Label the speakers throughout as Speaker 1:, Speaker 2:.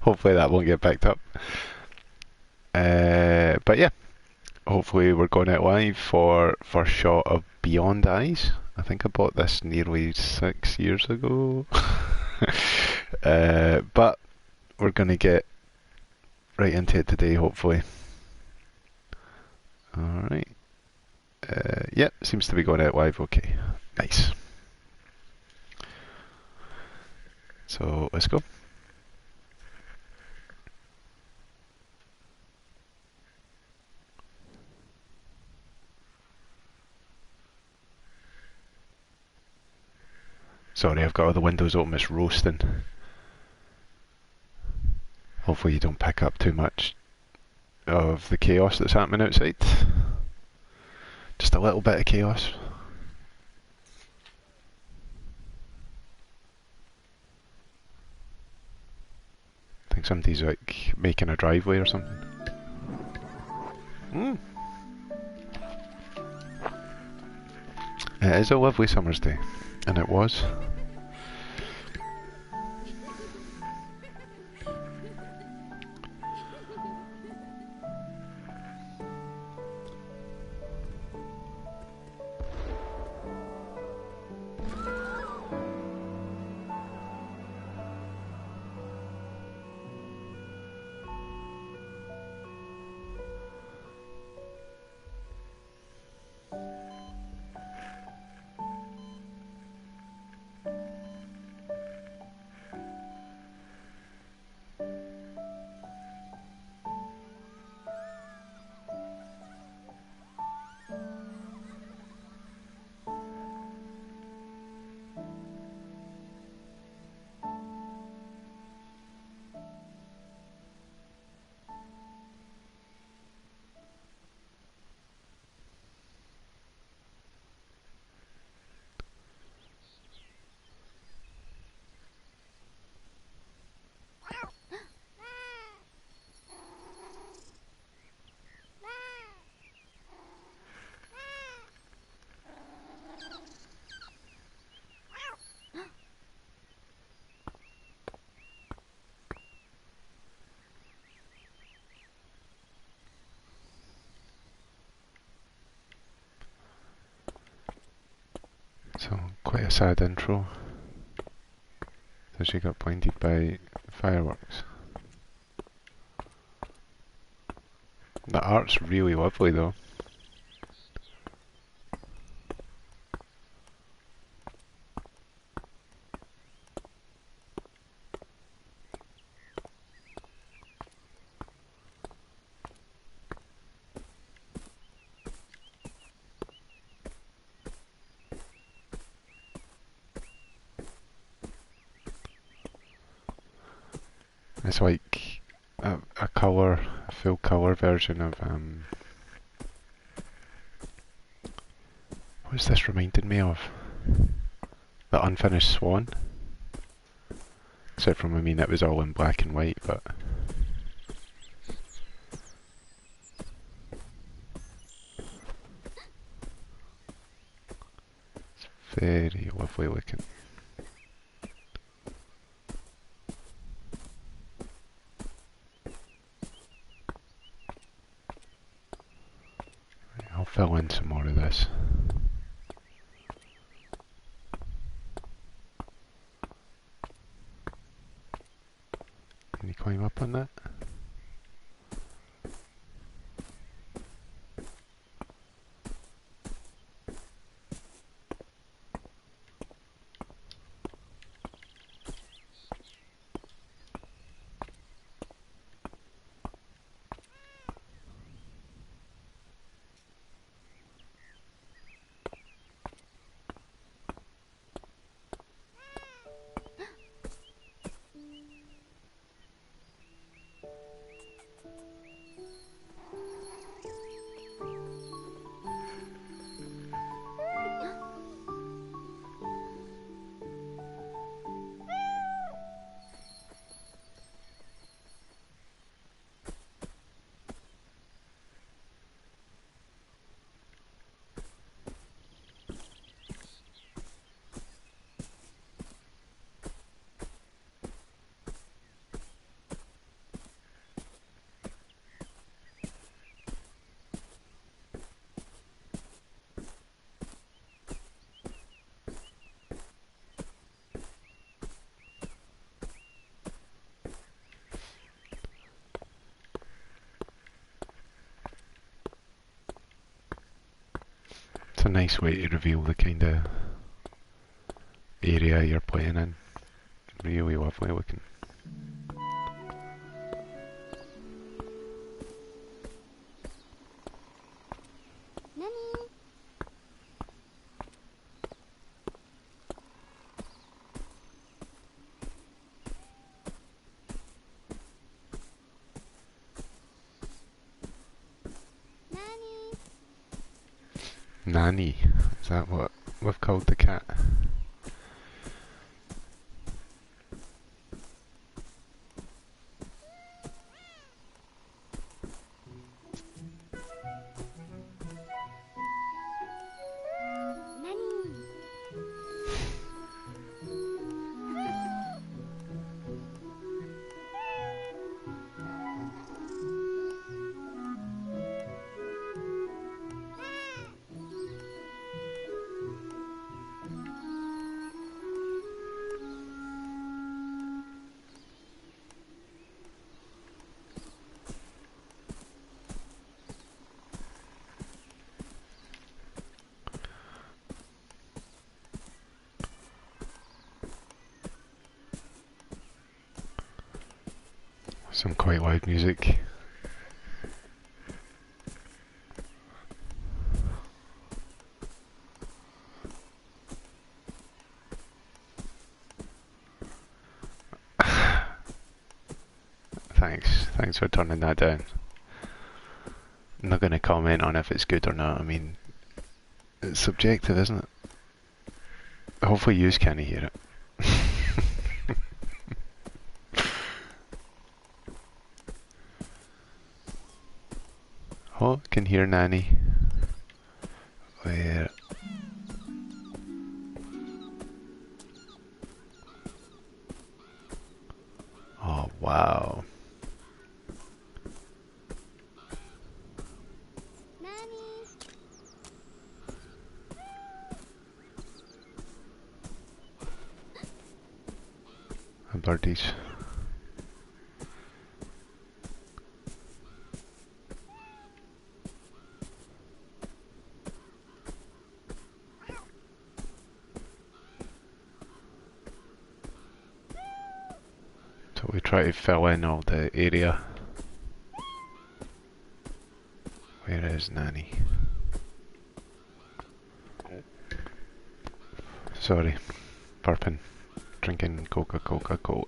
Speaker 1: Hopefully that won't get picked up. But yeah, hopefully we're going out live for first shot of Beyond Eyes. I think I bought this nearly 6 years ago. But we're going to get right into it today, hopefully. Alright. Yep, seems to be going out live okay. Nice. So let's go. Sorry, I've got all the windows open, it's roasting. Hopefully you don't pick up too much of the chaos that's happening outside. Just a little bit of chaos. I think somebody's like making a driveway or something. Mm. It is a lovely summer's day, and it was. So, quite a sad intro. So she got blinded by fireworks. The art's really lovely though. It's like a colour, a full colour version of what's this reminded me of? The Unfinished Swan. Except from, I mean, it was all in black and white, but it's very lovely looking. I'll fill in some more of this. Can you climb up on that? a nice way to reveal the kind of area you're playing in. Really lovely looking. Nanny, is that what we've called the cat? Some quite loud music. Thanks for turning that down. I'm not going to comment on if it's good or not. I mean, it's subjective, isn't it? Hopefully you can't hear it. Oh, can hear Nanny. Where? Oh, wow. And birdies. So we try to fill in all the area. Where is Nanny? Sorry, burping, drinking Coca-Cola.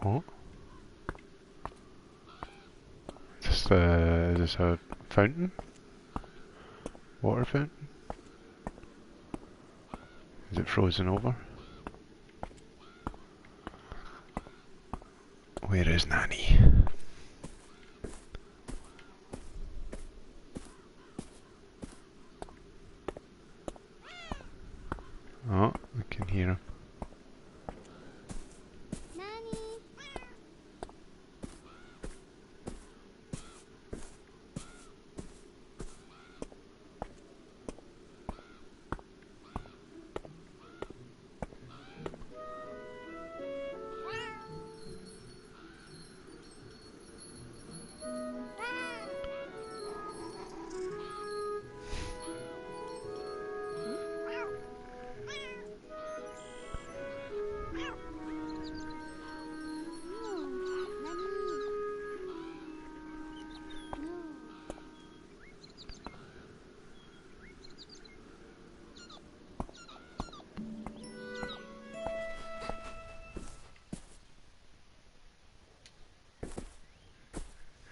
Speaker 1: Oh, is this a fountain? Water fountain? Is it frozen over? Where is Nanny? Oh, I can hear him.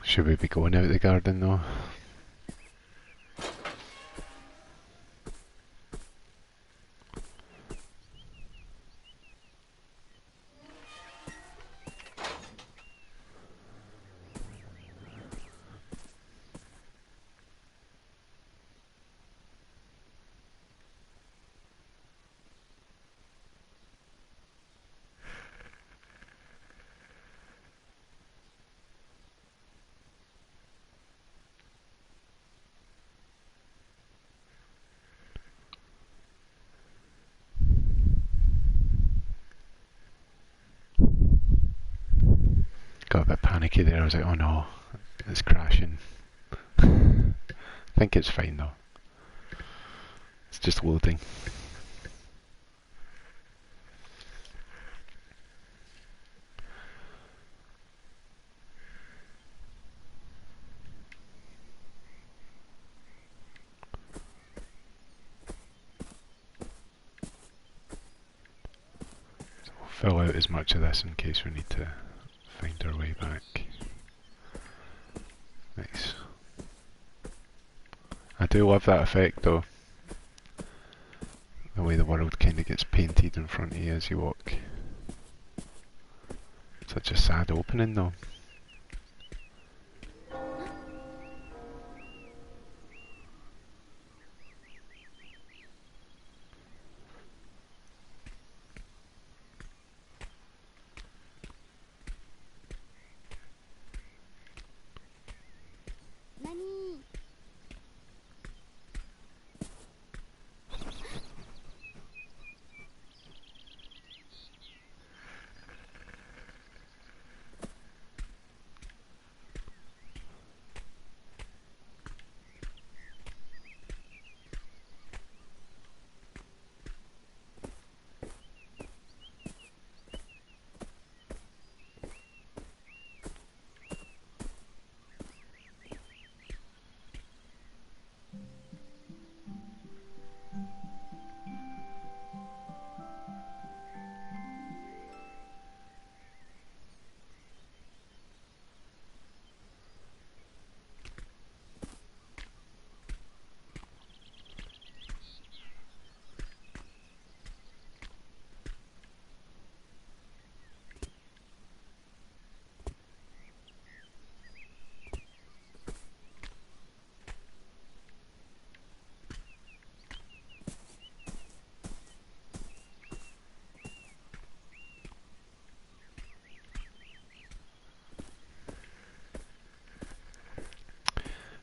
Speaker 1: Should we be going out the garden though? Got a bit panicky there. I was like, oh no, it's crashing. I think it's fine though. It's just loading. So we'll fill out as much of this in case we need to find our way back. Nice. I do love that effect though. The way the world kind of gets painted in front of you as you walk. Such a sad opening though.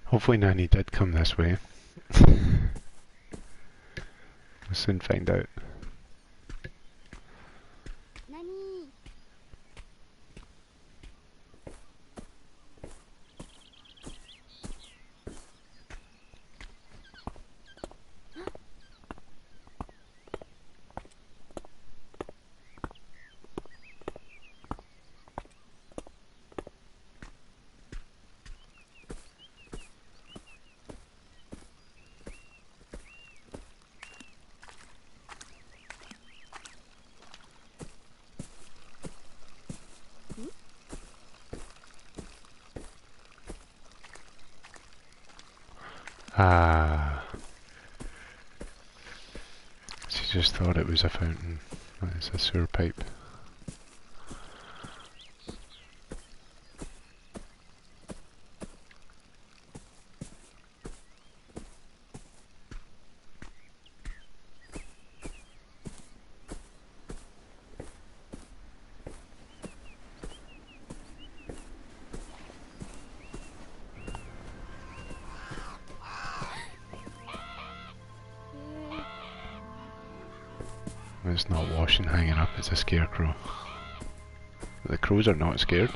Speaker 1: Hopefully Nanny did come this way. We'll soon find out. Ah. She just thought it was a fountain. It's a sewer pipe. It's not washing hanging up, it's a scarecrow. The crows are not scared.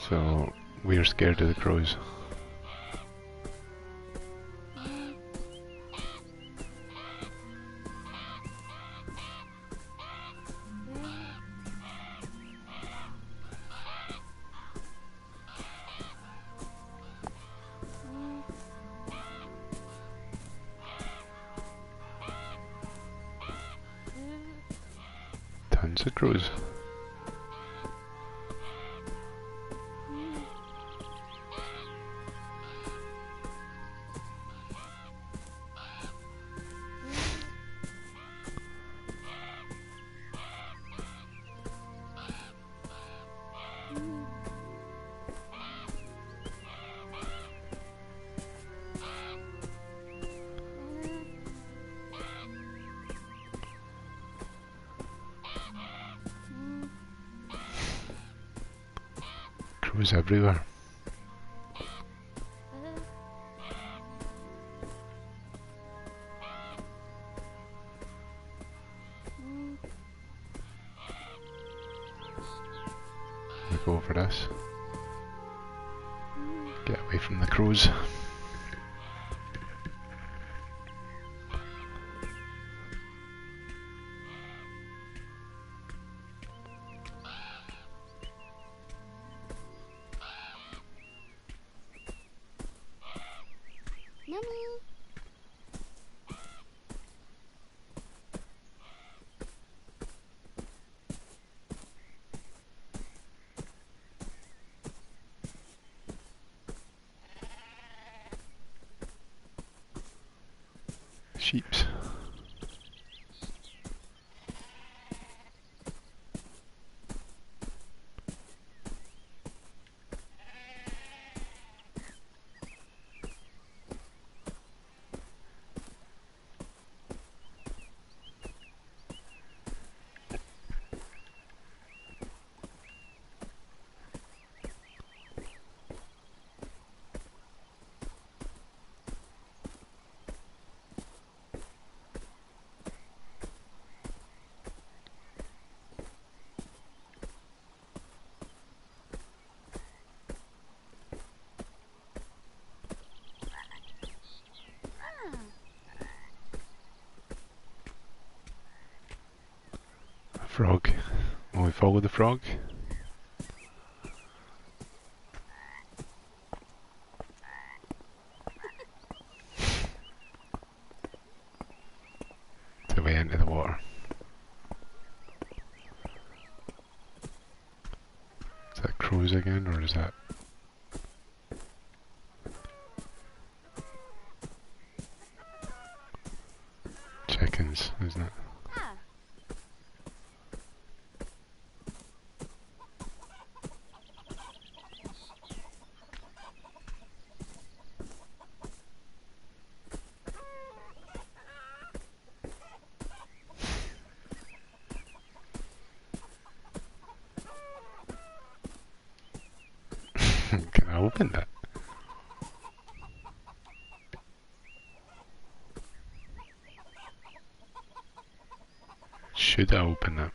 Speaker 1: So, we're scared of the crows. Tons of crows. Crows everywhere. We go for this. Get away from the crows. Sheeps. Frog. Will we follow the frog? To the way into the water. Is that crows again, or is that... chickens, isn't it? Can I open that? Should I open that?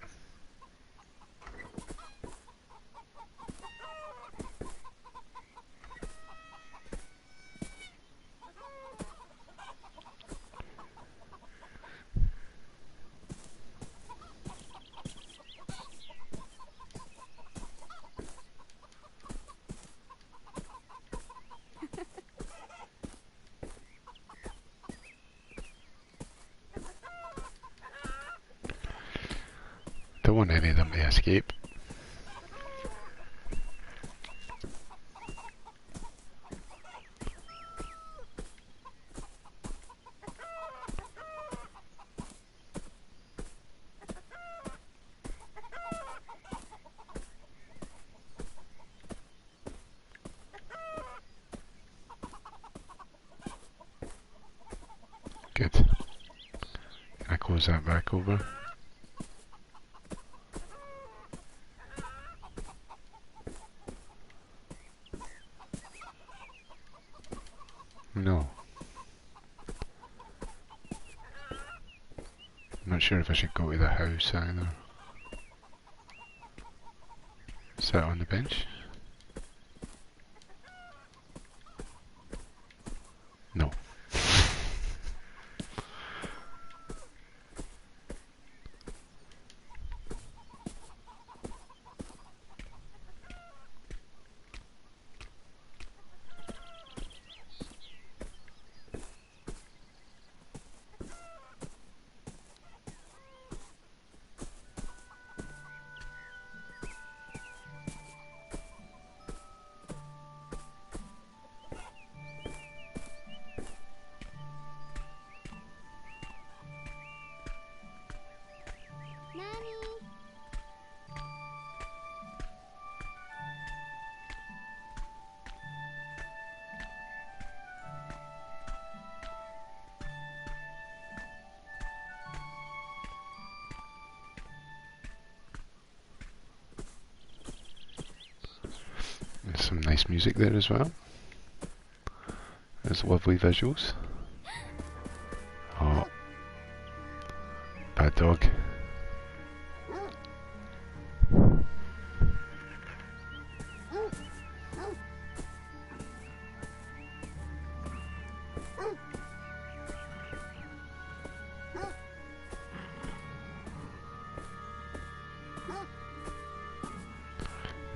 Speaker 1: Don't want any of them to escape. Good. Can I close that back over? No. I'm not sure if I should go to the house either. Sit on the bench? No. Nice music there as well. There's lovely visuals. Oh, bad dog.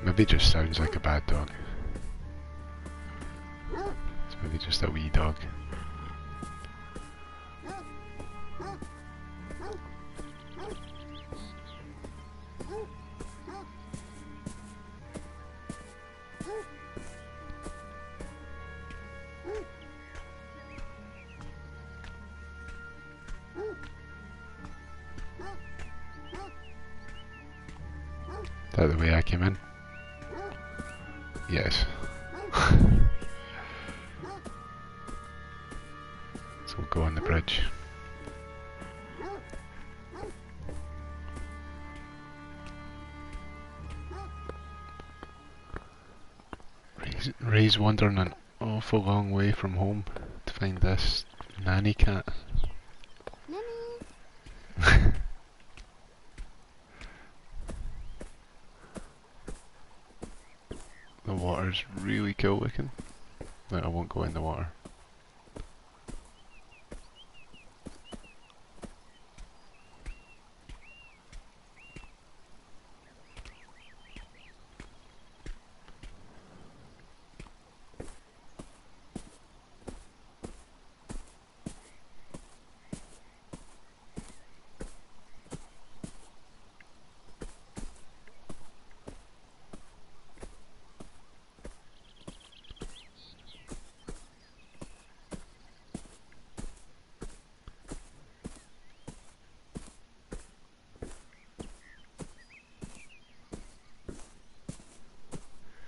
Speaker 1: Maybe it just sounds like a bad dog. It's maybe just a wee dog. Is that the way I came in? Yes. So we'll go on the bridge. Ray's wandering an awful long way from home to find this nanny cat. The water's really cool looking. But I won't go in the water.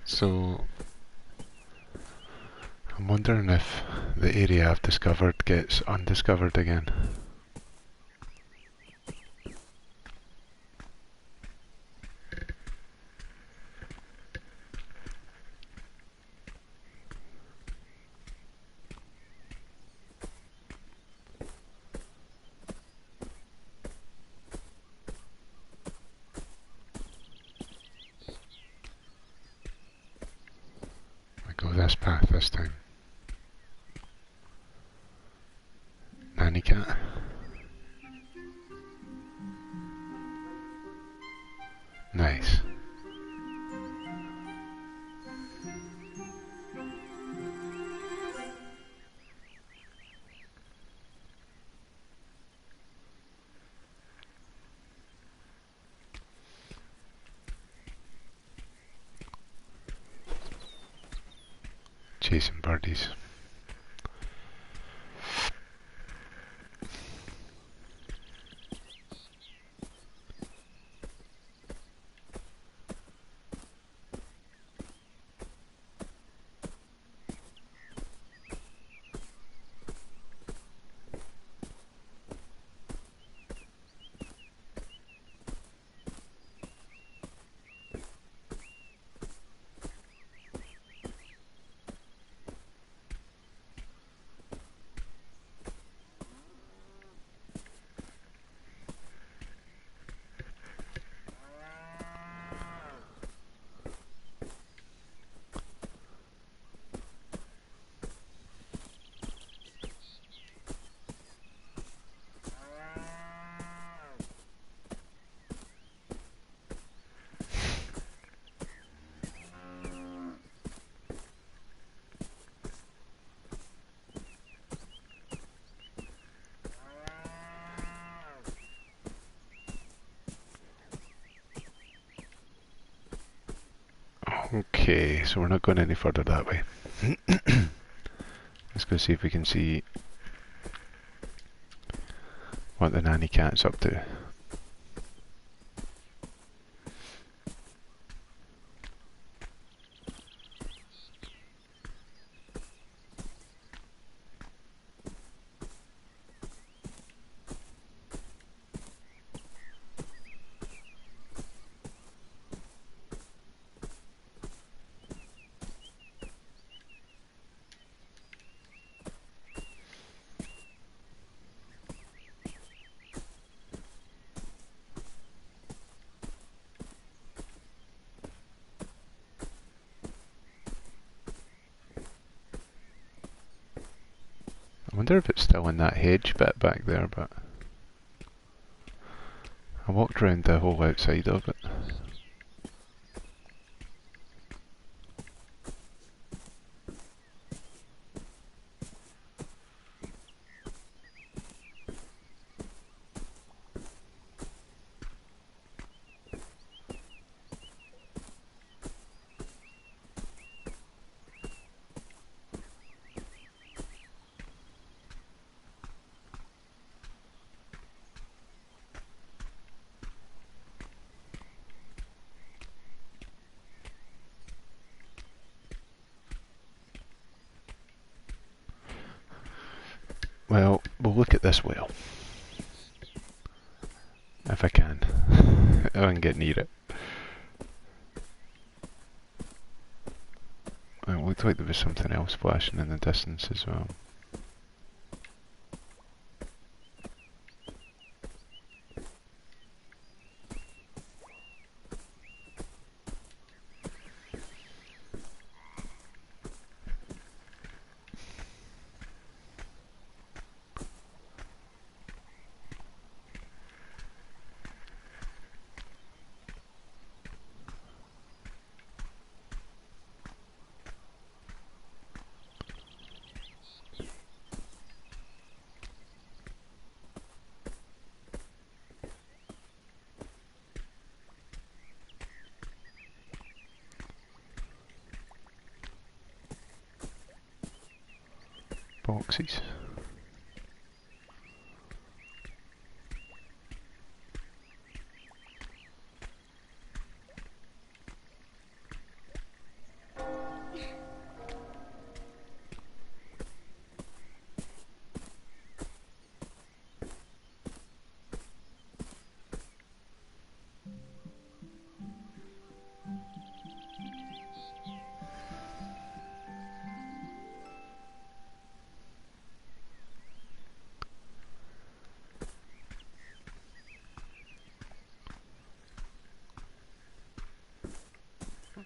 Speaker 1: So, I'm wondering if the area I've discovered gets undiscovered again. Go this path this time. Nanny cat. Nice. Chasing birdies. Okay, so we're not going any further that way. Let's go see if we can see what the nanny cat's up to. wonder if it's still in that hedge bit back there, but I walked around the whole outside of it. Well, we'll look at this well. If I can. If I can get near it. It looked like there was something else flashing in the distance as well. Boxes.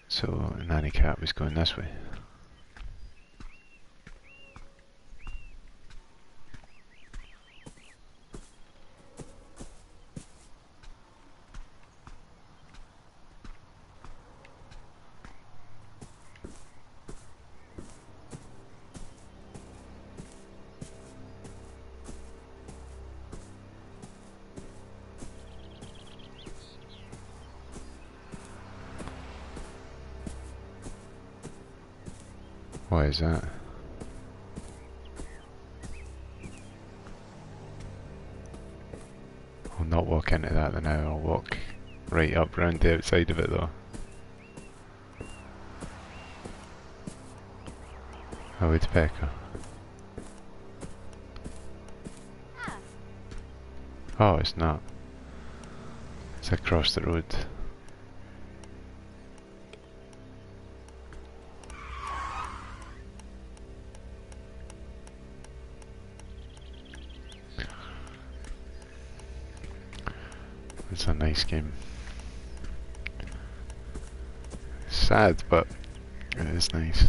Speaker 1: So, Nanny Cat was going this way. Why is that? I'll not walk into that then now, I'll walk right up round the outside of it though. A woodpecker. Oh, it's not. It's across the road. It's a nice game. Sad, but it is nice.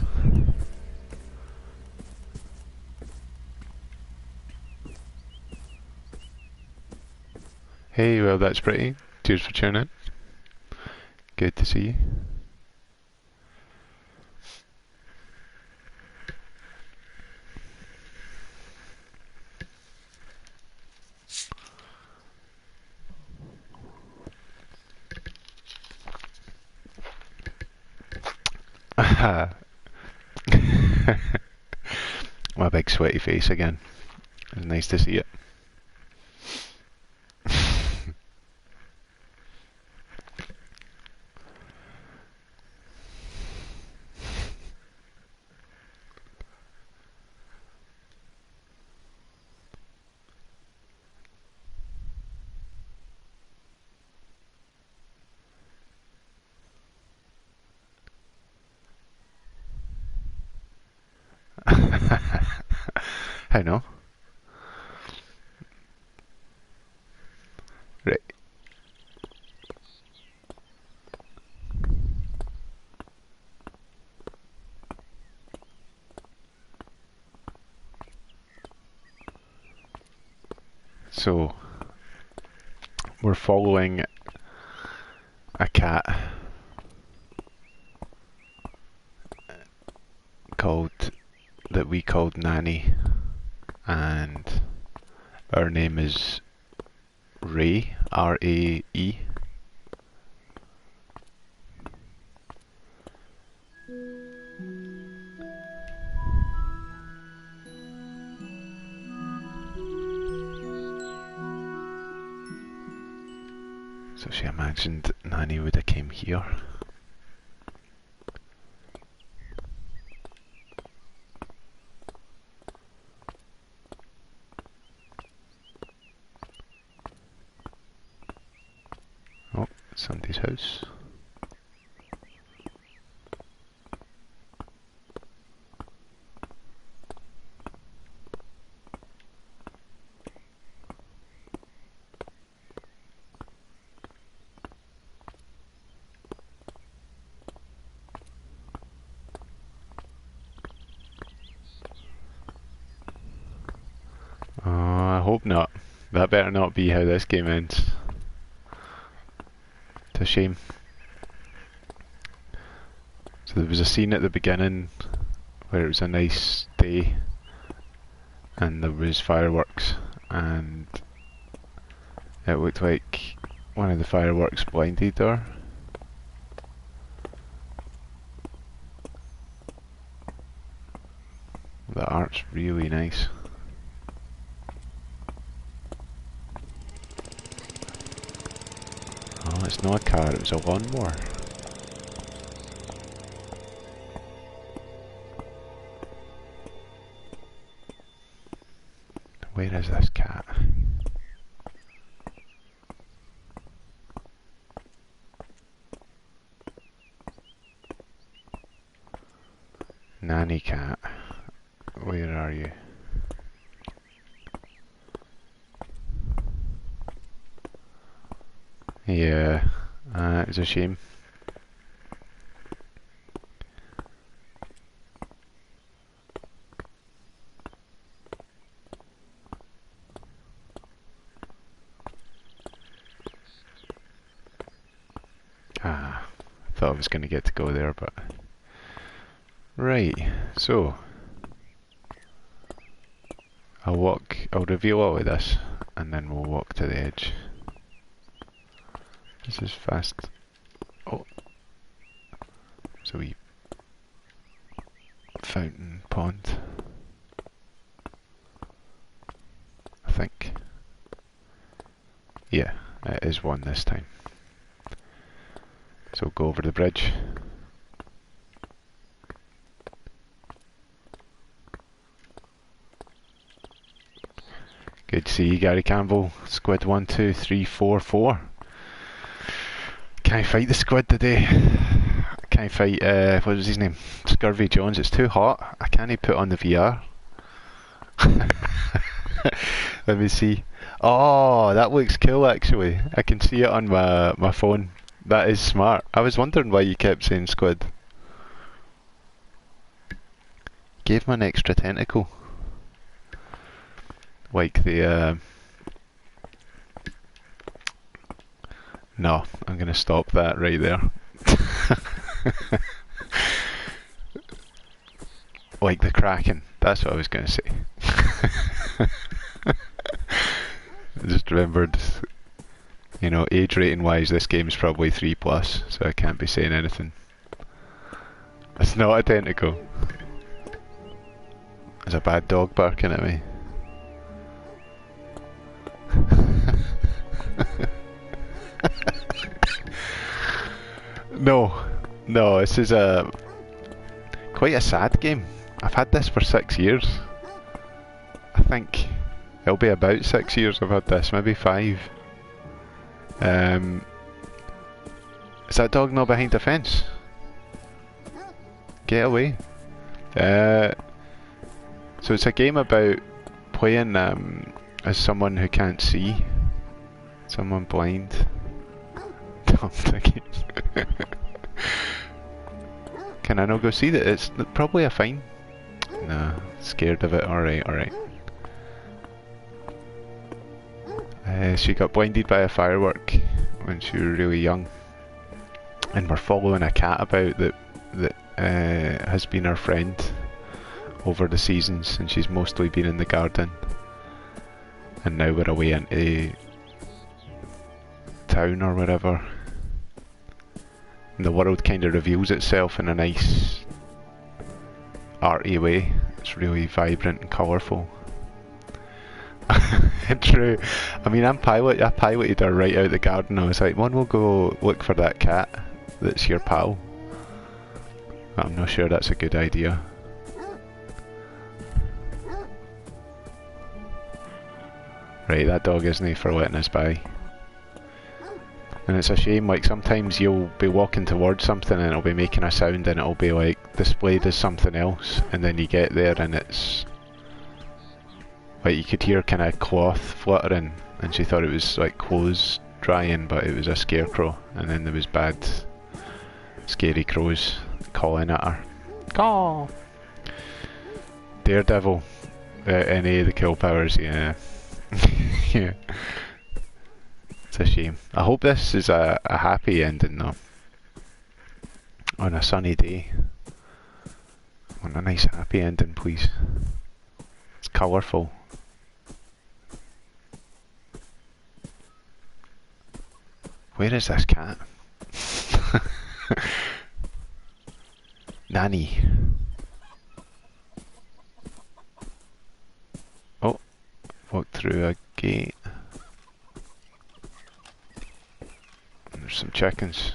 Speaker 1: Hey, well that's pretty. Cheers for tuning in. Good to see you. My big sweaty face again. It's nice to see it. I know. Right. So, we're following a cat that we called Nanny, and our name is Ray, R-A-E. So she imagined Nanny would have came here. Oh, somebody's house. I hope not. That better not be how this game ends. It's a shame. So there was a scene at the beginning where it was a nice day and there was fireworks, and it looked like one of the fireworks blinded her. The art's really nice. Oh, it's not a car, it was a lawnmower. Where is this cat? Nanny cat, where are you? Yeah, it's a shame. I thought I was going to get to go there, but... Right, so... I'll reveal all of this, and then we'll walk to the edge. This is fast. Oh. There's a wee fountain pond, I think. Yeah, it is one this time. So go over the bridge. Good to see you, Gary Campbell. Squid 1, 2, 3, 4, 4. Can't fight the squid today. Can't fight, what was his name? Scurvy Jones. It's too hot. I can't put on the VR. Let me see. Oh, that looks cool actually. I can see it on my phone. That is smart. I was wondering why you kept saying squid. Gave him an extra tentacle. Like the No, I'm gonna stop that right there. Like the Kraken, that's what I was gonna say. I just remembered, you know, age rating wise this game's probably 3+, so I can't be saying anything. It's not a tentacle. There's a bad dog barking at me. No, this is quite a sad game. I've had this for 6 years. I think it'll be about 6 years I've had this, maybe 5. Is that dog not behind the fence? Get away. So it's a game about playing as someone who can't see. Someone blind. Can I not go see that? It's probably a fine. Nah, scared of it. Alright, alright. She got blinded by a firework when she was really young, and we're following a cat about that has been our friend over the seasons, and she's mostly been in the garden, and now we're away into town or whatever, and the world kind of reveals itself in a nice arty way. It's really vibrant and colourful. True. I mean, I piloted her right out the garden. I was like, "One, we'll go look for that cat that's your pal." But I'm not sure that's a good idea. Right, that dog isn't for letting us by. And it's a shame, like sometimes you'll be walking towards something and it'll be making a sound and it'll be like displayed as something else, and then you get there and it's like you could hear kind of cloth fluttering, and she thought it was like clothes drying, but it was a scarecrow, and then there was bad scary crows calling at her. Caw! Daredevil. Any of the kill powers, yeah. Yeah. It's a shame. I hope this is a happy ending though. On a sunny day. I want a nice happy ending, please. It's colourful. Where is this cat? Nanny. Oh, walked through a gate. And there's some chickens.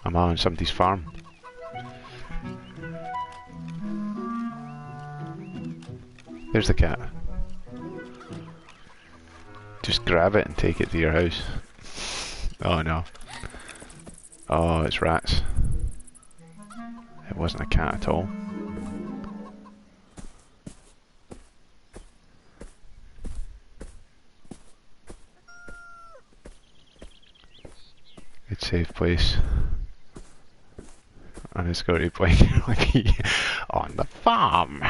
Speaker 1: I'm on somebody's farm. There's the cat. Just grab it and take it to your house. Oh no. Oh, it's rats. It wasn't a cat at all. Good safe place. And it's got to be like on the farm.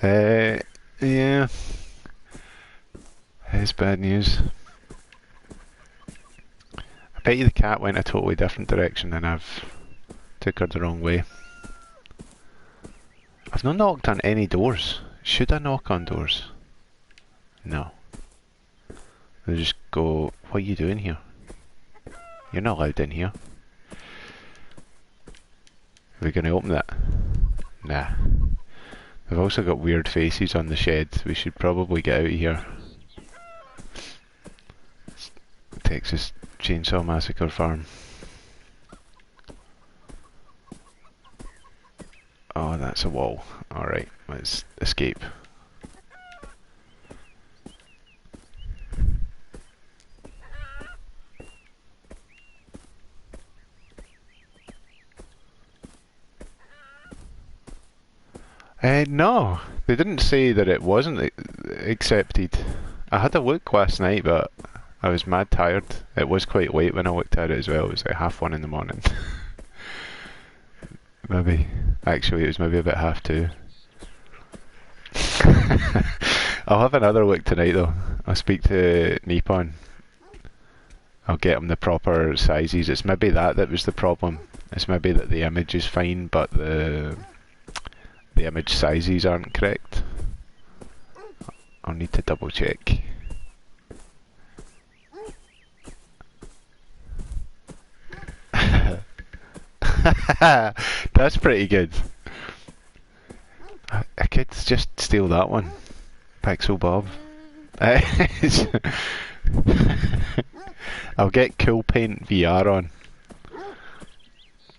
Speaker 1: Yeah. It's bad news. I bet you the cat went a totally different direction and I've took her the wrong way. I've not knocked on any doors. Should I knock on doors? No. They just go, what are you doing here? You're not allowed in here. Are we going to open that? Nah. We've also got weird faces on the shed. We should probably get out of here. Texas Chainsaw Massacre Farm. Oh, that's a wall. Alright, let's escape. No, they didn't say that it wasn't accepted. I had a look last night, but I was mad tired. It was quite late when I looked at it as well. It was like 1:30 in the morning. Maybe. Actually, it was maybe about 2:30. I'll have another look tonight though. I'll speak to Nippon. I'll get him the proper sizes. It's maybe that was the problem. It's maybe that the image is fine, but the image sizes aren't correct. I'll need to double check. That's pretty good. I could just steal that one. Pixel Bob. I'll get Cool Paint VR on.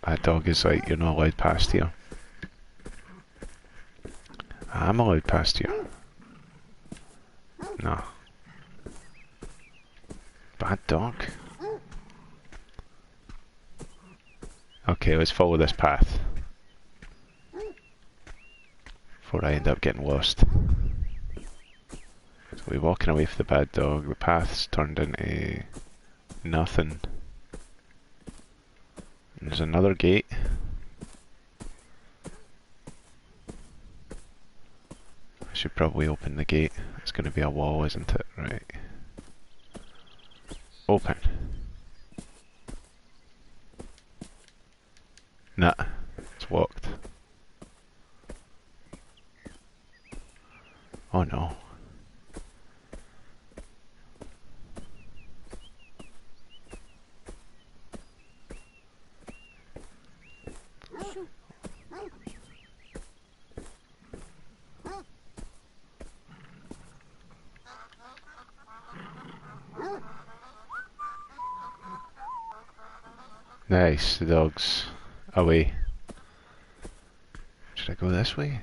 Speaker 1: That dog is like, you're not allowed past here. I'm allowed past here. No. Bad dog. Okay, let's follow this path. Before I end up getting lost. So we're walking away from the bad dog. The path's turned into nothing. And there's another gate. I should probably open the gate. It's going to be a wall, isn't it? Right. Open. Nah, it's locked. Oh no. Nice, the dog's away. Should I go this way?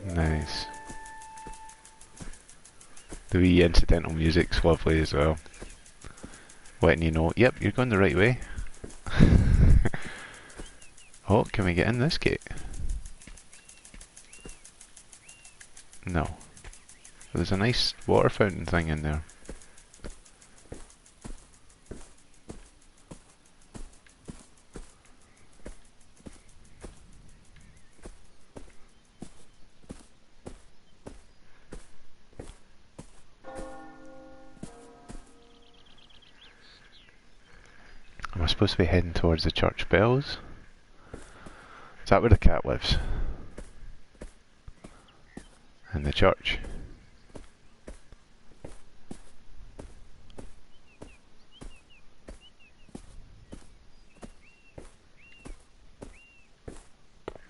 Speaker 1: Nice. The wee incidental music's lovely as well. Letting you know, yep, you're going the right way. Oh, can we get in this gate? No. There's a nice water fountain thing in there. Am I supposed to be heading towards the church bells? Is that where the cat lives? And the church?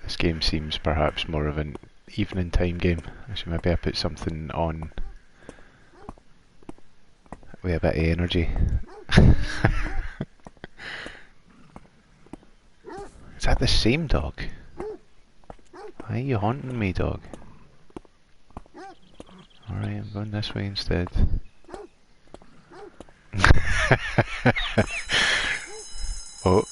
Speaker 1: This game seems perhaps more of an evening time game. Actually, maybe I put something on with a bit of energy. Is that the same dog? Why are you haunting me, dog? Alright, I'm going this way instead. Oh.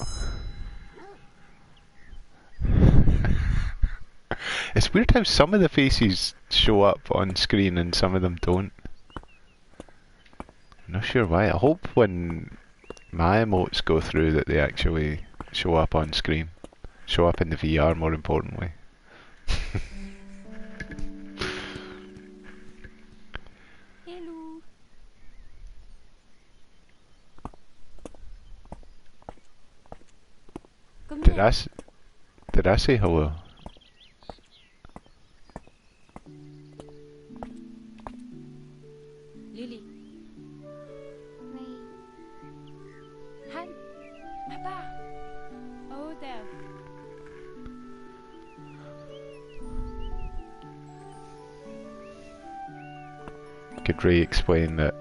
Speaker 1: It's weird how some of the faces show up on screen and some of them don't. I'm not sure why. I hope when my emotes go through that they actually show up on screen. Show up in the VR, more importantly.
Speaker 2: Hello.
Speaker 1: Did I say hello?
Speaker 2: Lily. Nee. Hi. Papa. Oh, there.
Speaker 1: Could Ray explain that?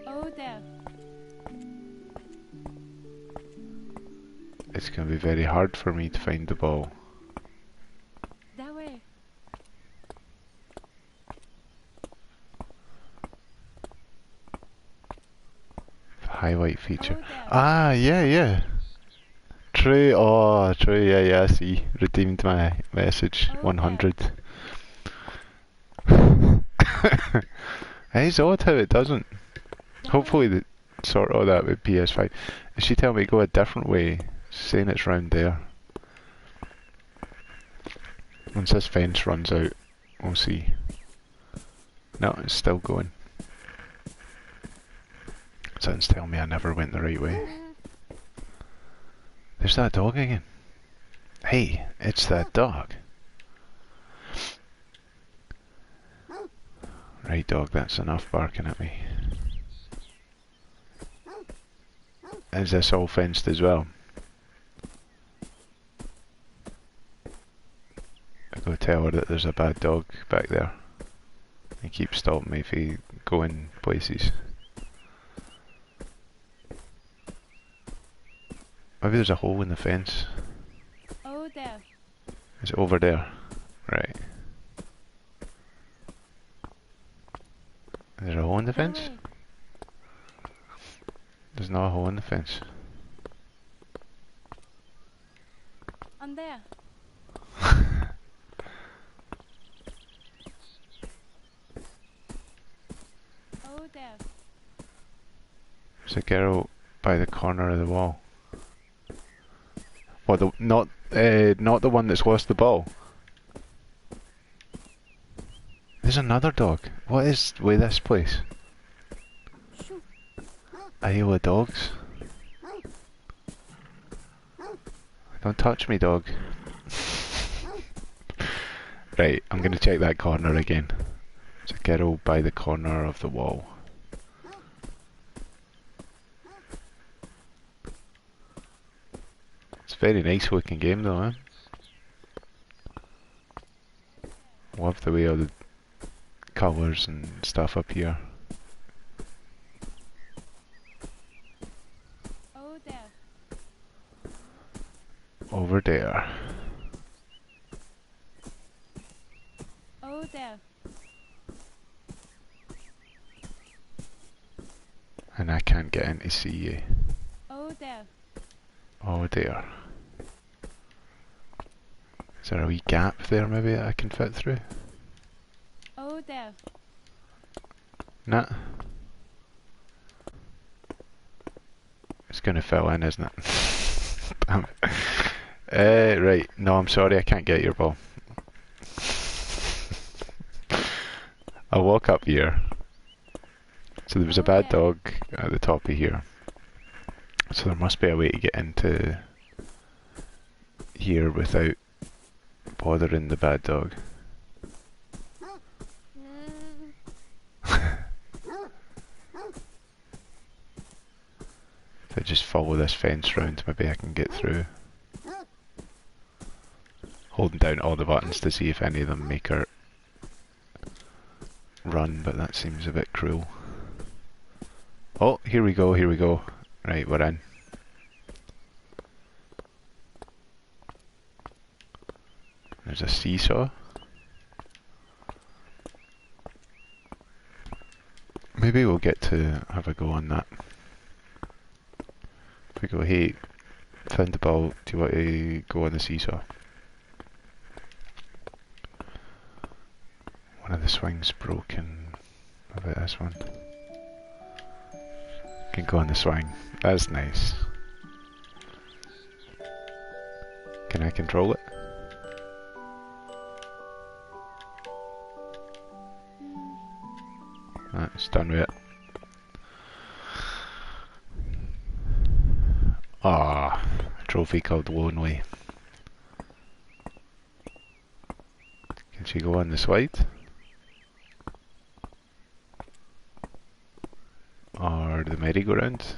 Speaker 2: Oh, there.
Speaker 1: It's going to be very hard for me to find the ball.
Speaker 2: That way.
Speaker 1: Highlight feature.
Speaker 2: Oh, there.
Speaker 1: Ah, yeah. True, oh, true, yeah, I see. Redeemed my message.
Speaker 2: Oh,
Speaker 1: 100. It's odd how it doesn't. Hopefully they sort all that with PS5. If she tell me go a different way, saying it's round there. Once this fence runs out, we'll see. No, it's still going. Something's telling me I never went the right way. There's that dog again. Hey, it's that dog. Right, dog, that's enough barking at me. Is this all fenced as well? I go tell her that there's a bad dog back there. He keeps stopping me if he go in places. Maybe there's a hole in the fence.
Speaker 2: Oh, there.
Speaker 1: Is it over there? Right. Is there a hole in the
Speaker 2: That
Speaker 1: fence?
Speaker 2: way.
Speaker 1: There's not a hole in the fence.
Speaker 2: On there. Oh, there.
Speaker 1: There's a girl by the corner of the wall. What, not the one that's lost the ball? There's another dog. What is with this place?
Speaker 2: Shoo.
Speaker 1: Isle of dogs. Don't touch me, dog. Right, I'm gonna check that corner again. There's a girl by the corner of the wall. It's a very nice looking game though, eh? Love the way all the colours and stuff up here.
Speaker 2: Oh there.
Speaker 1: Over there.
Speaker 2: Oh there.
Speaker 1: And I can't get in to see you.
Speaker 2: Oh there.
Speaker 1: Oh dear. Is there a wee gap there maybe that I can fit through?
Speaker 2: Oh there.
Speaker 1: Nah. It's gonna fill in, isn't it? Damn it. Right. No, I'm sorry, I can't get your ball. I'll walk up here. So there was a bad dog at the top of here. So there must be a way to get into here without bothering the bad dog. If I just follow this fence round, maybe I can get through. Holding down all the buttons to see if any of them make her run, but that seems a bit cruel. Oh, here we go, here we go. Right, we're in. There's a seesaw. Maybe we'll get to have a go on that. If we go, hey, found the ball, do you want to go on the seesaw? One of the swings broken. What about this one? Can go on the swing. That's nice. Can I control it? That's done with it. Ah, a trophy called Lonely. Can she go on the slide? Or the merry-go-round?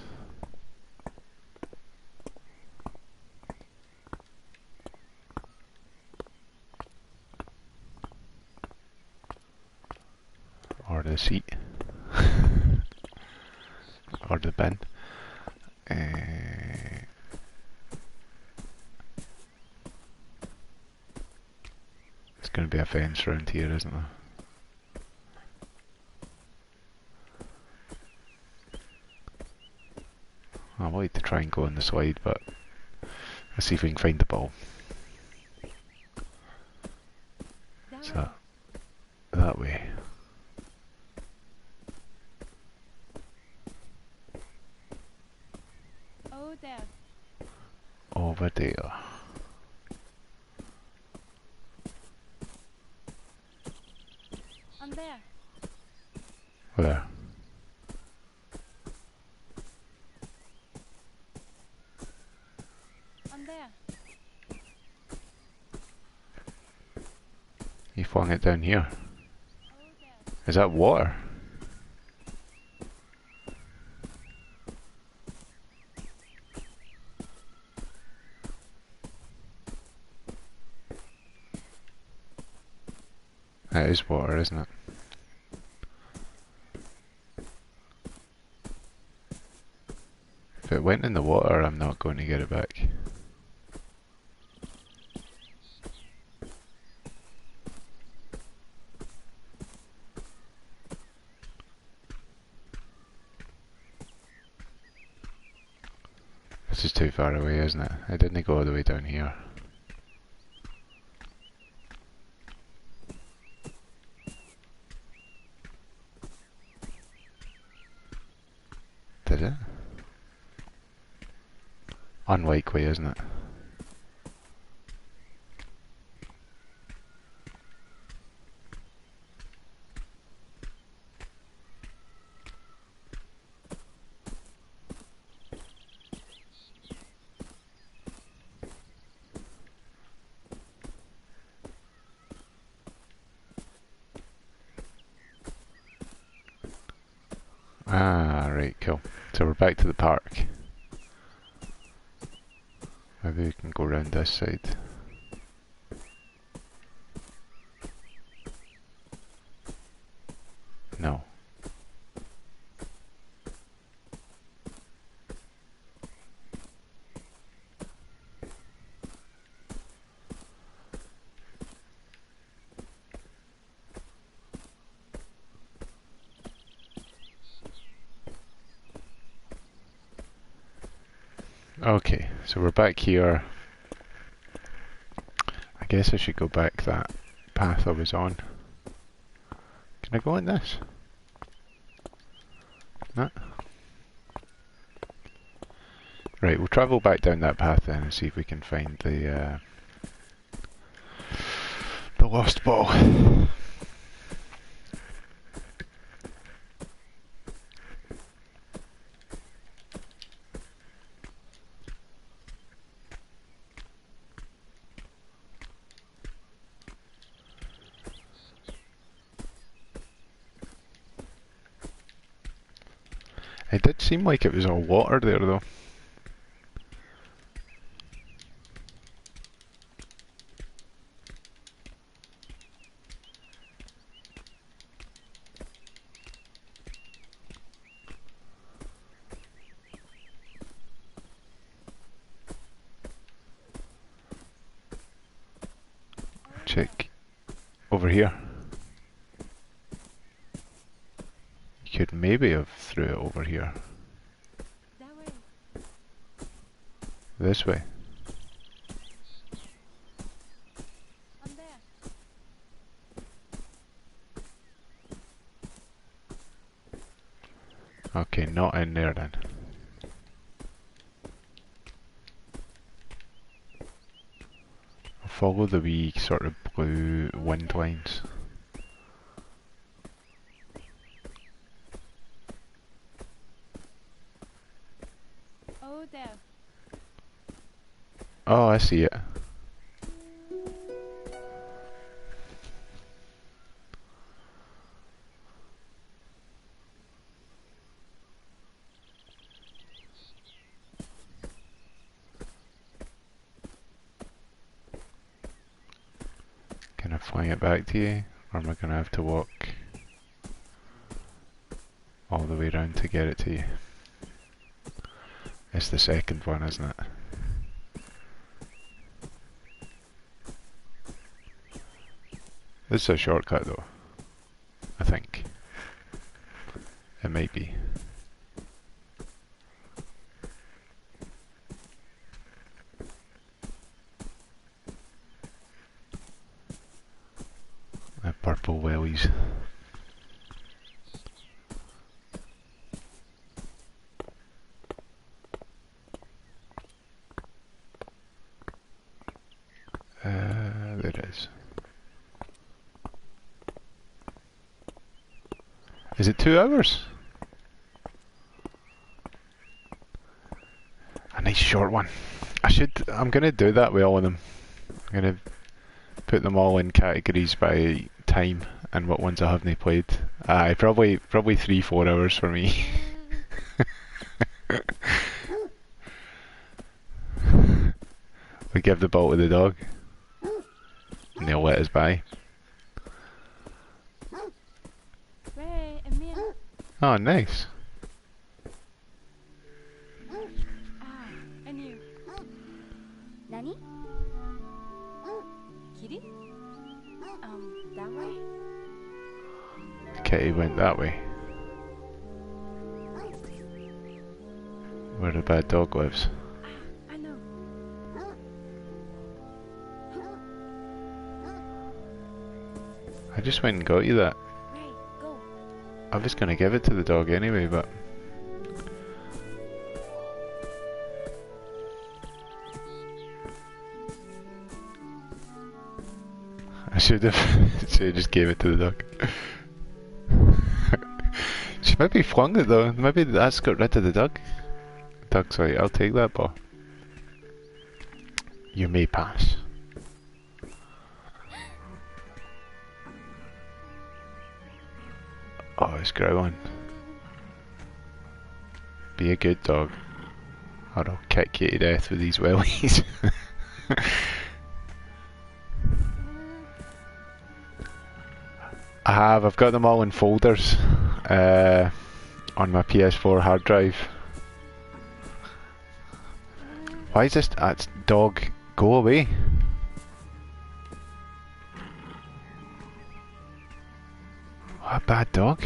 Speaker 1: Or the seat? Or the bin? There's going to be a fence around here, isn't there? I wanted to try and go on the slide, but let's see if we can find the ball. So, that way.
Speaker 2: Oh there.
Speaker 1: Over there.
Speaker 2: On there.
Speaker 1: Where?
Speaker 2: On there.
Speaker 1: You flung it down here.
Speaker 2: Oh there.
Speaker 1: Is that water? That is water, isn't it? If it went in the water, I'm not going to get it back. This is too far away, isn't it? I didn't go all the way down here. Did it? Unlikely, isn't it? Ah, right, cool. So we're back to the park. Maybe we can go round this side. No. Okay, so we're back here. I guess I should go back that path I was on. Can I go on this? No? Right, we'll travel back down that path then and see if we can find the lost ball. It did seem like it was all water there though. Check over here. You could maybe have threw it over here.
Speaker 2: That way.
Speaker 1: This way.
Speaker 2: On there.
Speaker 1: Okay, not in there then. I'll follow the wee sort of blue wind lines.
Speaker 2: Oh, there.
Speaker 1: Oh, I see it. Can I fly it back to you? Or am I going to have to walk all the way around to get it to you? It's the second one, isn't it? This is a shortcut though, I think. It might be. The purple wellies. There it is. Is it 2 hours? A nice short one. I'm gonna do that with all of them. I'm gonna put them all in categories by time and what ones I haven't played. Aye, probably 3-4 hours for me. We give the ball to the dog and they'll let us by.
Speaker 2: Ray and Mia.
Speaker 1: Oh, nice.
Speaker 2: Ah, and you. Nani? Kitty? That way?
Speaker 1: Kitty went that way. Where the bad dog lives.
Speaker 2: I know.
Speaker 1: I just went and got you that.
Speaker 2: Ray, go.
Speaker 1: I was gonna give it to the dog anyway, but I should have just gave it to the dog. She maybe flung it though. Maybe that's got rid of the dog. Dog's like, I'll take that ball. You may pass. Oh, it's growling. Be a good dog, or I'll kick you to death with these wellies. I've got them all in folders on my PS4 hard drive. Why is this dog go away? What a bad dog.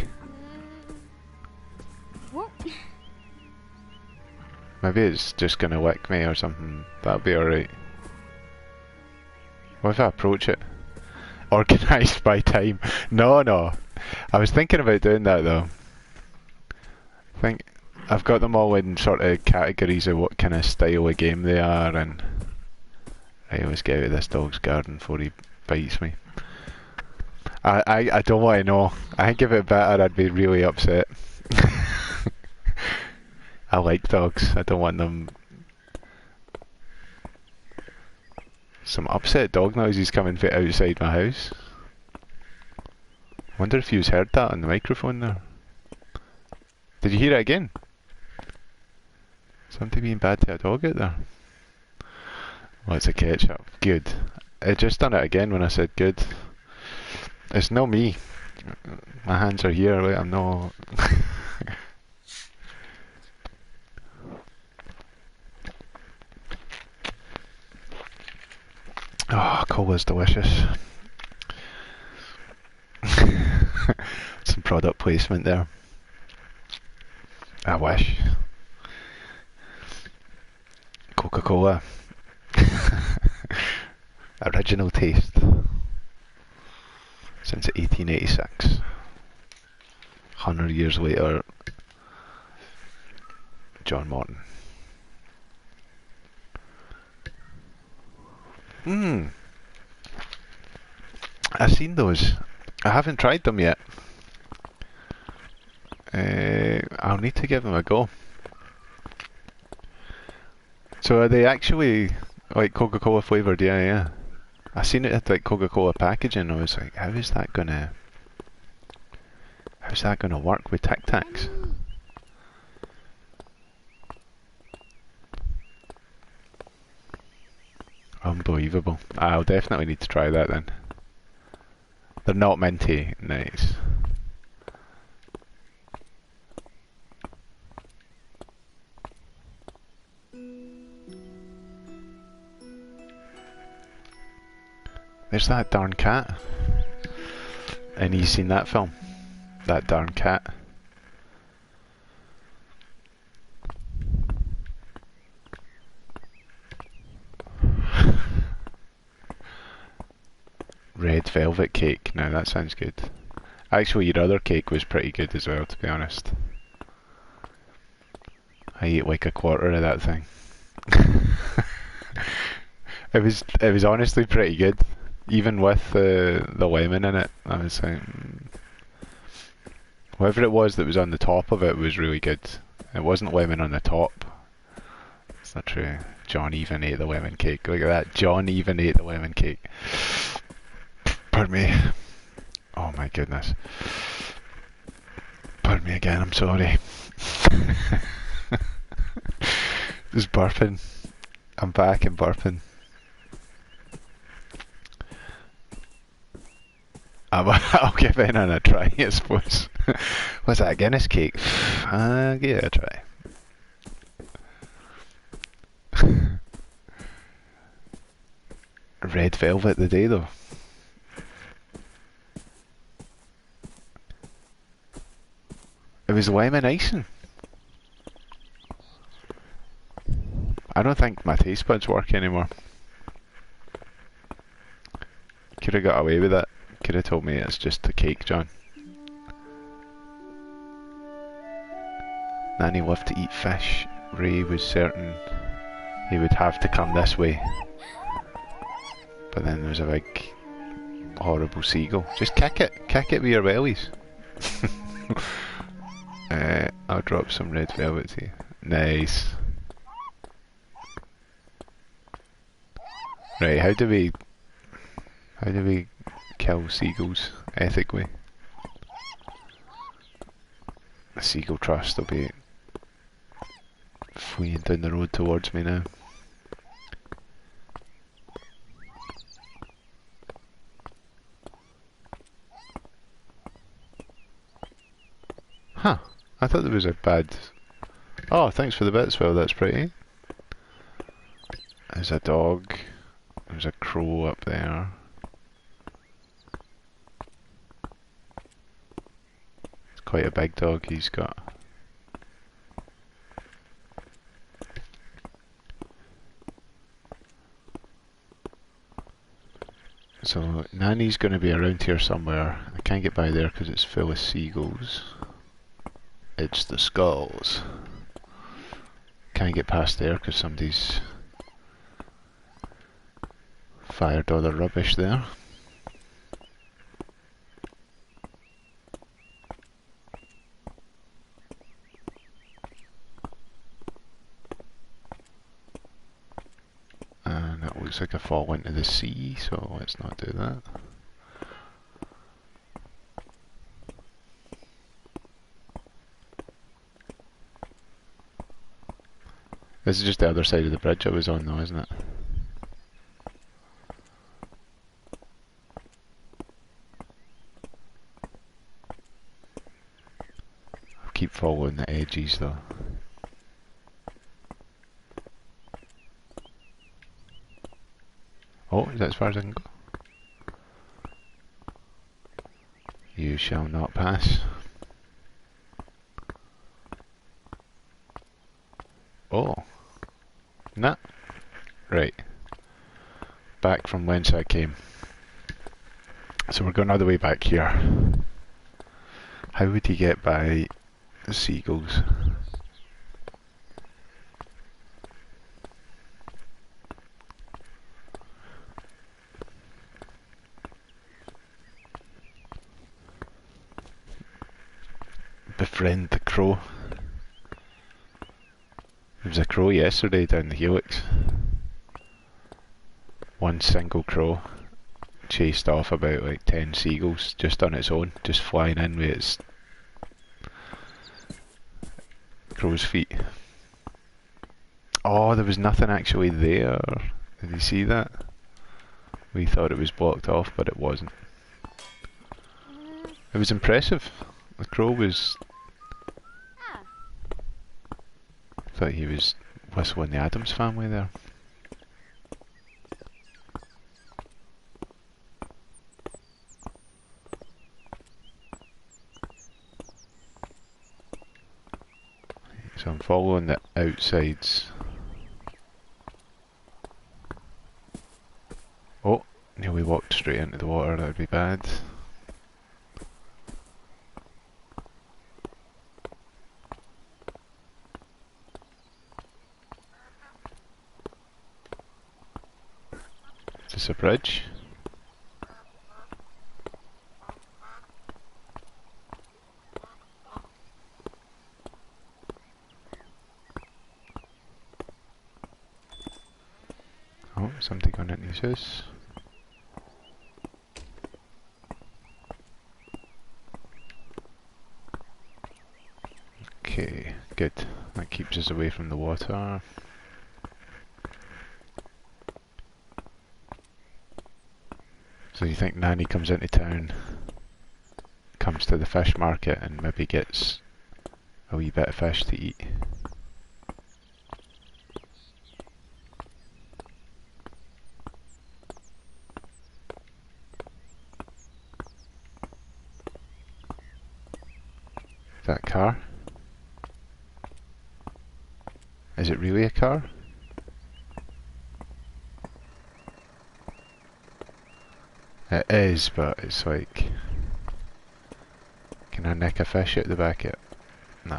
Speaker 2: What?
Speaker 1: Maybe it's just gonna lick me or something. That'll be alright. What if I approach it? Organised by time. No, no. I was thinking about doing that though. I think I've got them all in sort of categories of what kind of style of game they are, and I always get out of this dog's garden before he bites me. I don't want to know. I think if it bit her, I'd be really upset. I like dogs. I don't want them. Some upset dog noises coming from outside my house. Wonder if you've heard that on the microphone there. Did you hear it again? Something being bad to a dog out there. Well, it's a ketchup. Good. I just done it again when I said good. It's not me. My hands are here. Like, I'm not. Oh, cola's delicious. Some product placement there. I wish. Coca-Cola. Original taste. Since 1886. 100 years later, John Morton. I've seen those. I haven't tried them yet. I'll need to give them a go. So are they actually like Coca-Cola flavoured? Yeah, yeah. I seen it at like Coca-Cola packaging. I was like, how's that gonna work with Tic Tacs? Unbelievable. I'll definitely need to try that then. They're not minty. Nice. There's that darn cat. And you seen that film? That darn cat. Red velvet cake. Now that sounds good. Actually, your other cake was pretty good as well, to be honest. I ate like a quarter of that thing. It was honestly pretty good, even with the lemon in it. I was like, whatever it was that was on the top of it was really good. It wasn't lemon on the top. It's not true. John even ate the lemon cake. Look at that. John even ate the lemon cake. Pardon me. Oh my goodness. Pardon me again, I'm sorry. Just burping. I'm back and burping. I'll give in on a try, I suppose. What's that, Guinness cake? I'll give it a try. Red velvet the day though. It was lemon icing. I don't think my taste buds work anymore. Could have got away with it. Could have told me it's just a cake, John. Nanny loved to eat fish. Ray was certain he would have to come this way. But then there was a big, horrible seagull. Just kick it with your wellies. I'll drop some red velvet to you. Nice. Right, how do we kill seagulls ethically? The Seagull Trust will be fleeing down the road towards me now. Huh. I thought there was a bad... Oh, thanks for the bits, well, that's pretty. There's a dog. There's a crow up there. It's quite a big dog he's got. So, Nanny's going to be around here somewhere. I can't get by there because it's full of seagulls. It's the skulls. Can't get past there because somebody's fired all the rubbish there. And it looks like a fall into the sea, so let's not do that. This is just the other side of the bridge I was on though, isn't it? I'll keep following the edges though. Oh, is that as far as I can go? You shall not pass. Oh. Nah. Right. Back from whence I came. So we're going all the way back here. How would he get by the seagulls? Befriend the crow. There was a crow yesterday down the helix. One single crow chased off about like 10 seagulls just on its own, just flying in with its crow's feet. Oh, there was nothing actually there. Did you see that? We thought it was blocked off, but it wasn't. It was impressive. The crow was... I thought he was whistling the Addams Family there. So I'm following the outsides. Oh, nearly walked straight into the water, that would be bad. Is this a bridge? Oh, something going into his house. Okay, good. That keeps us away from the water. So you think Nanny comes into town, comes to the fish market and maybe gets a wee bit of fish to eat? That car? Is it really a car? It is, but it's like... Can I nick a fish out the back of it? Nah.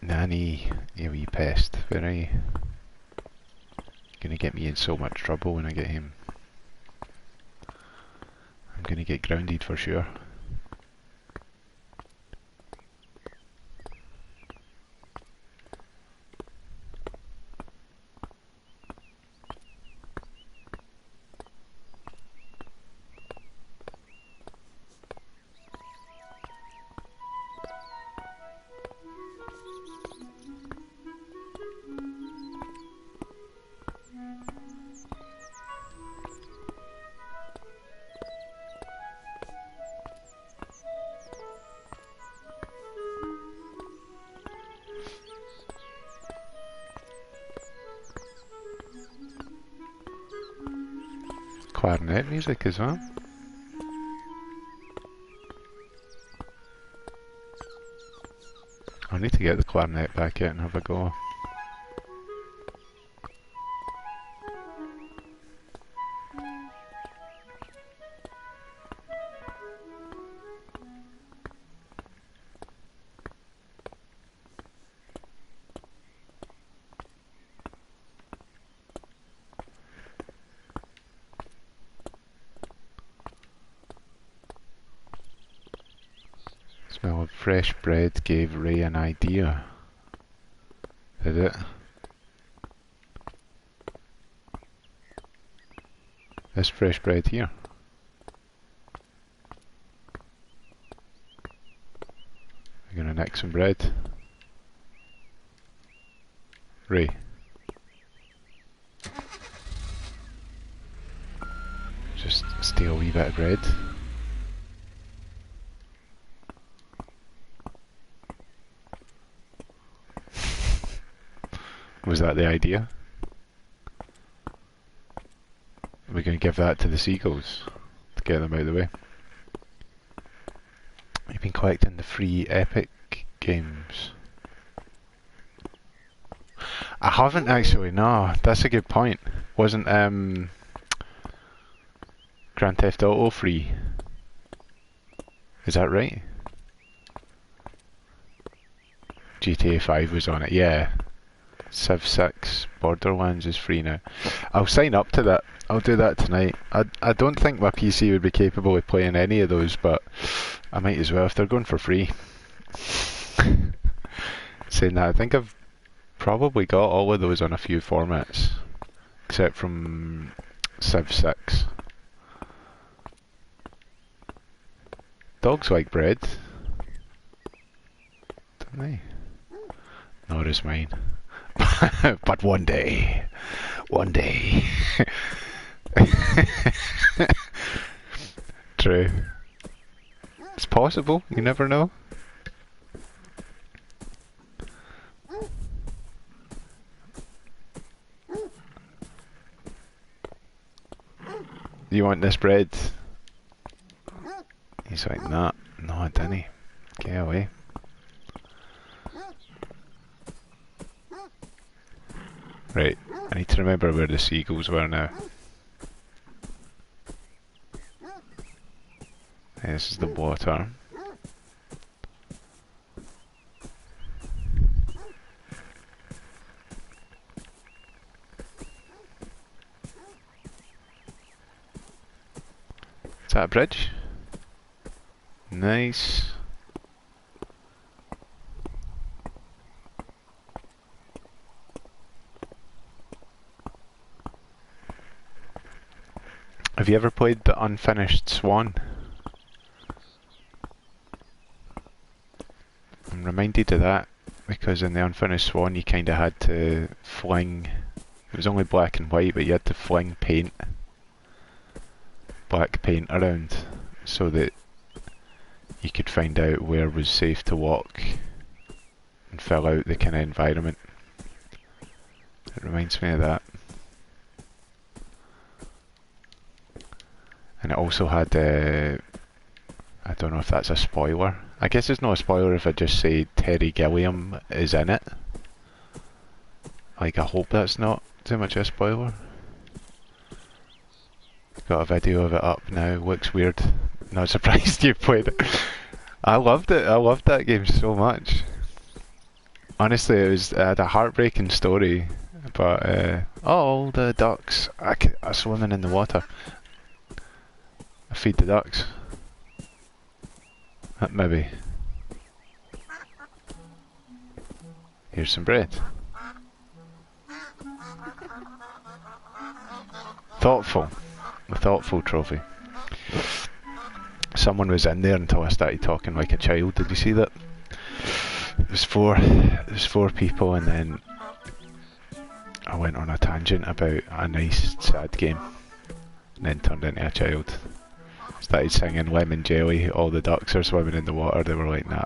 Speaker 1: Nanny, you wee pest. Where are you? Gonna get me in so much trouble when I get him. I'm gonna get grounded for sure. clarinet music as well. I need to get the clarinet back out and have a go. Smell of fresh bread gave Ray an idea. Did it? This fresh bread here. We're gonna nick some bread. Ray. Just steal a wee bit of bread. Was that the idea? We're going to give that to the seagulls to get them out of the way. You've been collecting the free Epic games. I haven't actually, no. That's a good point. Wasn't Grand Theft Auto free? Is that right? GTA 5 was on it, yeah. Civ 6 Borderlands is free now. I'll sign up to that. I'll do that tonight. I don't think my PC would be capable of playing any of those, but I might as well if they're going for free. Saying that, I think I've probably got all of those on a few formats, except from Civ 6. Dogs like bread, don't they? Not as mine. But one day. True. It's possible, you never know. You want this bread? He's like, nah, no I didn't. Get away. Right, I need to remember where the seagulls were now. This is the water. Is that a bridge? Nice. Have you ever played the Unfinished Swan? I'm reminded of that because in the Unfinished Swan you kinda had to fling, it was only black and white, but you had to fling paint, black paint around so that you could find out where was safe to walk and fill out the kind of environment. It reminds me of that. And it also had, I don't know if that's a spoiler. I guess it's not a spoiler if I just say Terry Gilliam is in it. Like, I hope that's not too much of a spoiler. Got a video of it up now, looks weird. Not surprised you played it. I loved it, I loved that game so much. Honestly, it had a heartbreaking story, but all the ducks are swimming in the water. I feed the ducks. Maybe. Here's some bread. Thoughtful. The thoughtful trophy. Someone was in there until I started talking like a child. Did you see that? It was four people, and then I went on a tangent about a nice sad game, and then turned into a child. Started singing Lemon Jelly, all the ducks are swimming in the water. They were like, nah,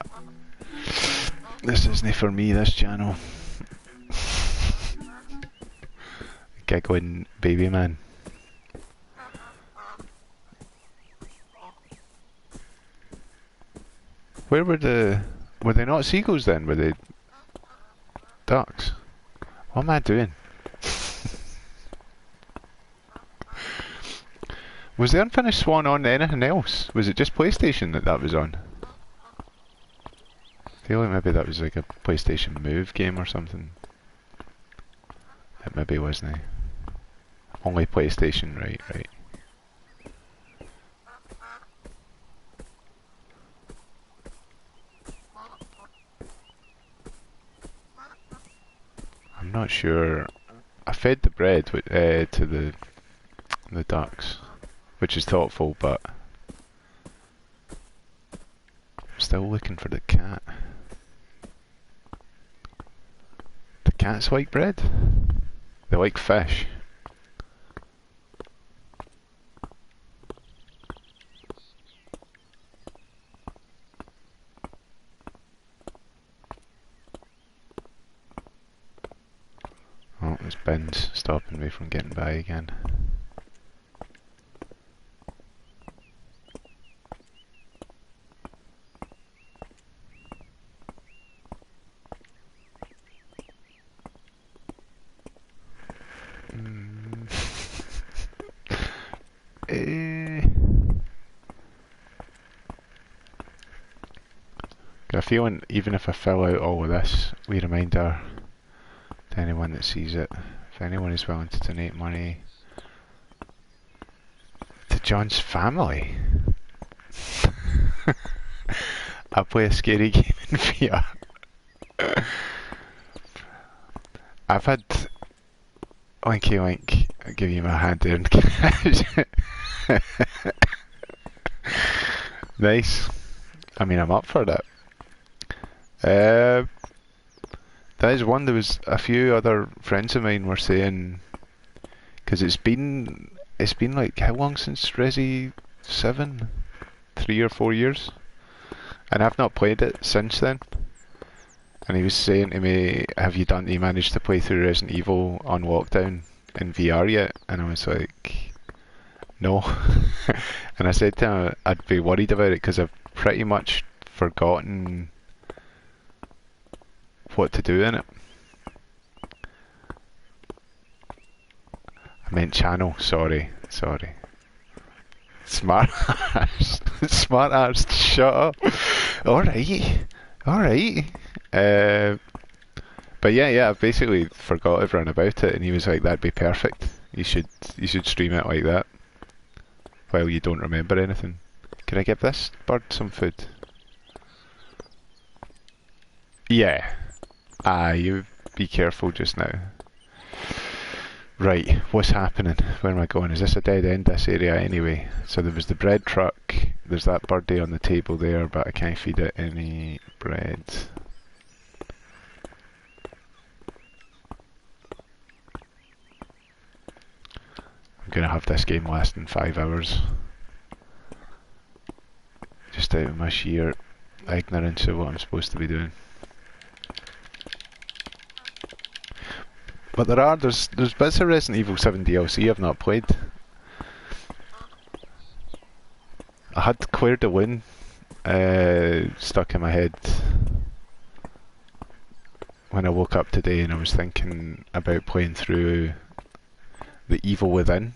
Speaker 1: this isn't for me, this channel. Giggling baby man. Where were the... Were they not seagulls then? Were they ducks? What am I doing? Was the Unfinished Swan on anything else? Was it just PlayStation that was on? I feel like maybe that was like a PlayStation Move game or something. It maybe wasn't. Only PlayStation, right. I'm not sure. I fed the bread to the ducks, which is thoughtful, but I'm still looking for the cat. The cats like bread? They like fish. Oh, this bin's stopping me from getting by again. Got a feeling even if I fill out all of this, we reminder to anyone that sees it, if anyone is willing to donate money to John's family. I play a scary game in VR. I've had Linky Link, I'll give you my hand there and cash. Nice. I mean, I'm up for that. That is one. There was a few other friends of mine were saying, because it's been like how long since Resi 7? 3 or 4 years, and I've not played it since then. And he was saying to me, "Have you managed to play through Resident Evil on lockdown in VR yet?" And I was like, "No." And I said to him I'd be worried about it because I've pretty much forgotten what to do in it. I meant channel, sorry. Smart ass. Smart ass, shut up. Alright. But yeah, I basically forgot everything about it, and he was like, "That'd be perfect. You should stream it like that while you don't remember anything." Can I give this bird some food? Yeah. You be careful just now. Right, what's happening? Where am I going? Is this a dead end, this area anyway? So there was the bread truck, there's that birdie on the table there, but I can't feed it any bread. I'm gonna have this game lasting 5 hours. Just out of my sheer ignorance of what I'm supposed to be doing. But there's bits of Resident Evil 7 DLC I've not played. I had Claire de Lune stuck in my head when I woke up today, and I was thinking about playing through the Evil Within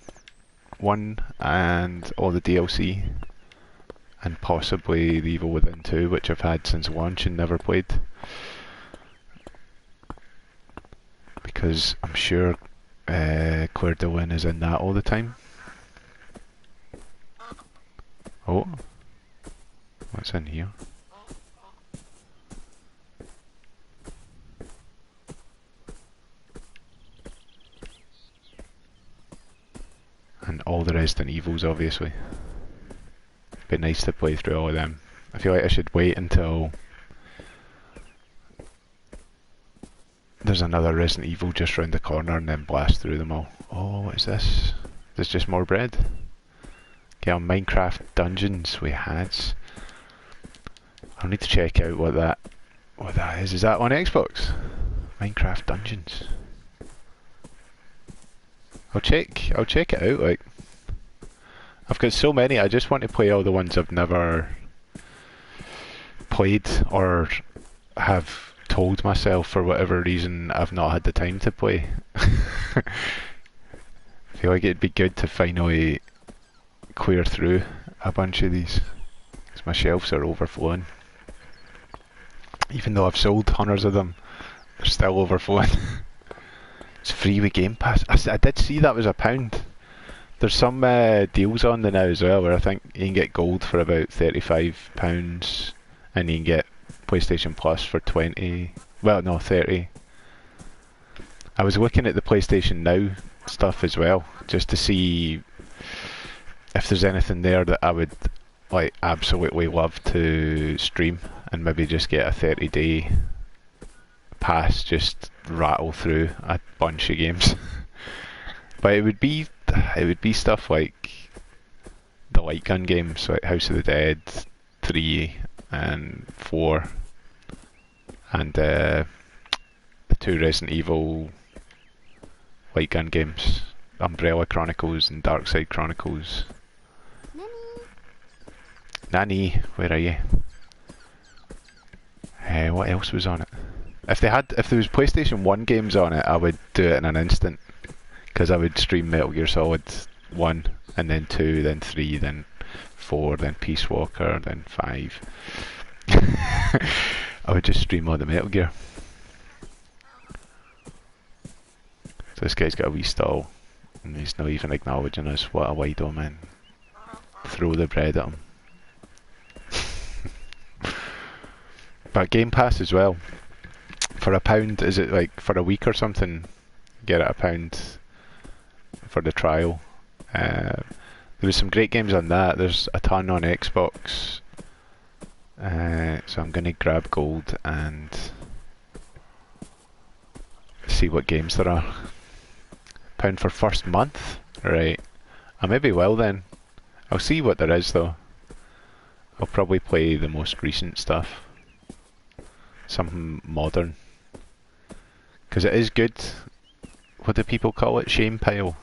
Speaker 1: 1 and all the DLC, and possibly the Evil Within 2, which I've had since launch and never played. Because I'm sure Claire de Lune is in that all the time. Oh, what's in here? And all the Resident Evils, obviously. Be nice to play through all of them. I feel like I should wait until there's another Resident Evil just round the corner and then blast through them all. Oh, what is this? There's just more bread. Get on Minecraft Dungeons with hats. I'll need to check out what that is. Is that on Xbox? Minecraft Dungeons. I'll check it out. Like, I've got so many. I just want to play all the ones I've never played or have told myself for whatever reason I've not had the time to play. I feel like it'd be good to finally clear through a bunch of these, because my shelves are overflowing. Even though I've sold hundreds of them, they're still overflowing. It's free with Game Pass. I did see that was £1. There's some deals on there now as well, where I think you can get gold for about £35, and you can get PlayStation Plus for 20. Well, no, 30. I was looking at the PlayStation Now stuff as well, just to see if there's anything there that I would like absolutely love to stream, and maybe just get a 30-day pass, just rattle through a bunch of games. But it would be stuff like the light gun games, like House of the Dead 3 and 4, and the 2 Resident Evil light gun games, Umbrella Chronicles and Darkside Chronicles. Nanny, where are you? What else was on it? If there was PlayStation 1 games on it, I would do it in an instant, because I would stream Metal Gear Solid 1, and then 2, then 3, then 4, then Peace Walker, then 5. I would just stream all the Metal Gear. So this guy's got a wee stall, and he's not even acknowledging us. What a wido, man. Throw the bread at him. But Game Pass as well. For £1, is it like for a week or something? Get it £1 for the trial. There was some great games on that. There's a ton on Xbox. So I'm going to grab gold and see what games there are. £1 for first month? Right. I maybe will then. I'll see what there is though. I'll probably play the most recent stuff. Something modern. Because it is good. What do people call it? Shame pile.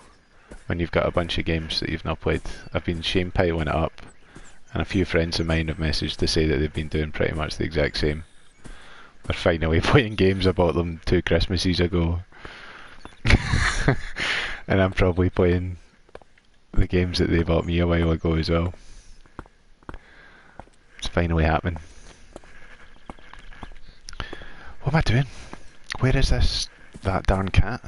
Speaker 1: When you've got a bunch of games that you've not played. I've been shame piling it up. And a few friends of mine have messaged to say that they've been doing pretty much the exact same. They're finally playing games I bought them 2 Christmases ago. And I'm probably playing the games that they bought me a while ago as well. It's finally happening. What am I doing? Where is that darn cat?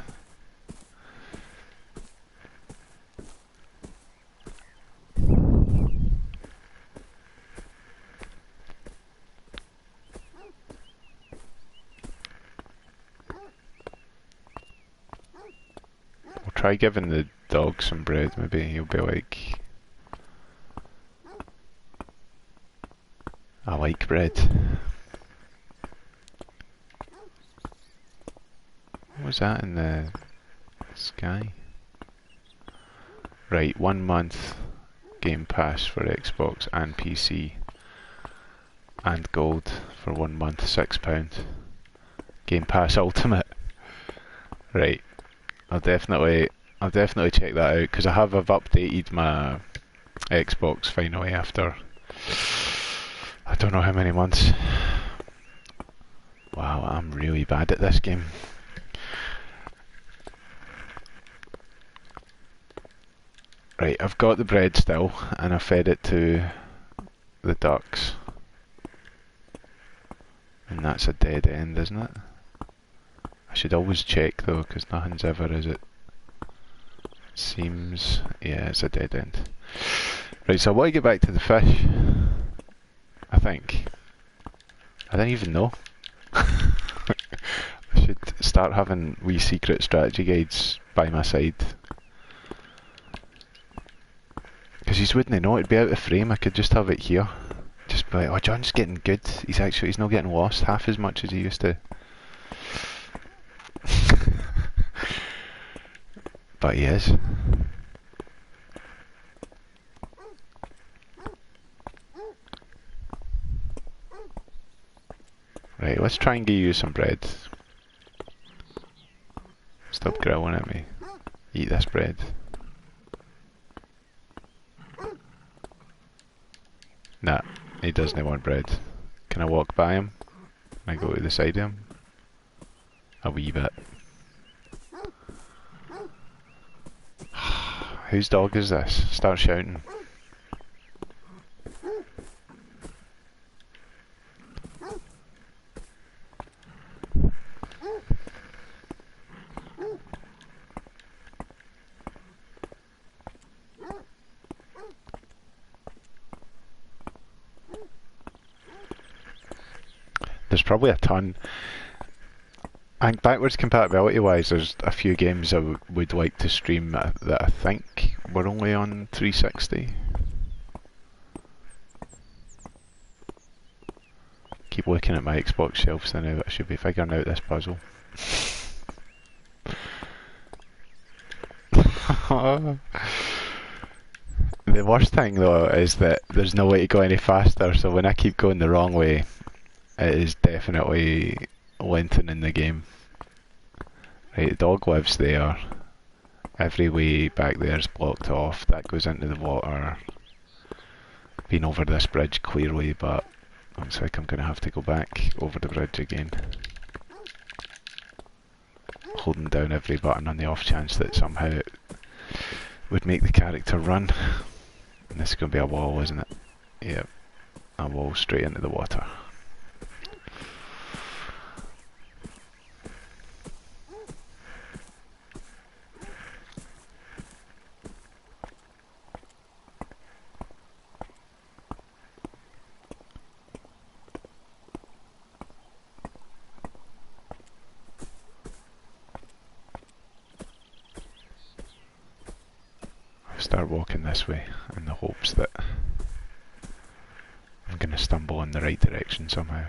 Speaker 1: We'll try giving the dog some bread, maybe he'll be like, I like bread. What was that in the sky? Right, 1 month Game Pass for Xbox and PC, and gold for 1 month, £6. Game Pass Ultimate. Right, I'll definitely check that out, because I've updated my Xbox finally after I don't know how many months. Wow, I'm really bad at this game. Right, I've got the bread still, and I fed it to the ducks. And that's a dead end, isn't it? I should always check though, because nothing's ever, is it? Seems, yeah, it's a dead end. Right, so I want to get back to the fish. I think. I don't even know. I should start having wee secret strategy guides by my side. Because he wouldn't know, it'd be out of frame. I could just have it here. Just be like, oh, John's getting good. He's not getting lost half as much as he used to. But he is. Right, let's try and give you some bread. Stop growling at me. Eat this bread. Nah, he doesn't want bread. Can I walk by him? Can I go to the side of him? A wee bit. Whose dog is this? Start shouting. There's probably a ton. I think backwards compatibility wise, there's a few games I would like to stream that I think were only on 360. Keep looking at my Xbox shelves now, but I should be figuring out this puzzle. The worst thing though is that there's no way to go any faster, so when I keep going the wrong way, it is definitely lengthening the game. Right, the dog lives there. Every way back there is blocked off. That goes into the water. Been over this bridge clearly, but looks like I'm going to have to go back over the bridge again. Holding down every button on the off chance that somehow it would make the character run. And this is going to be a wall, isn't it? Yep, a wall straight into the water. Start walking this way in the hopes that I'm going to stumble in the right direction somehow.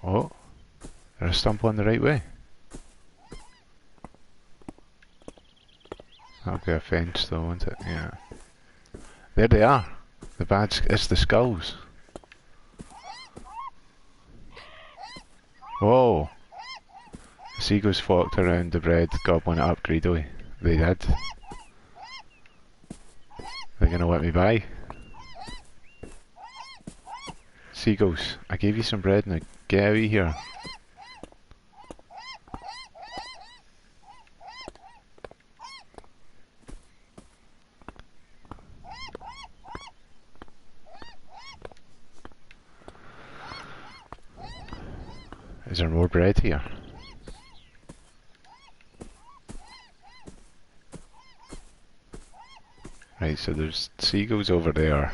Speaker 1: Oh, did I stumble in the right way? That'll be a fence though, won't it? Yeah. There they are. The it's the skulls. Whoa. The seagulls flocked around the bread, gobbling it up greedily. They did. They're gonna let me by. Seagulls, I gave you some bread now. Get out of here. Is there more bread here? Right, so there's seagulls over there.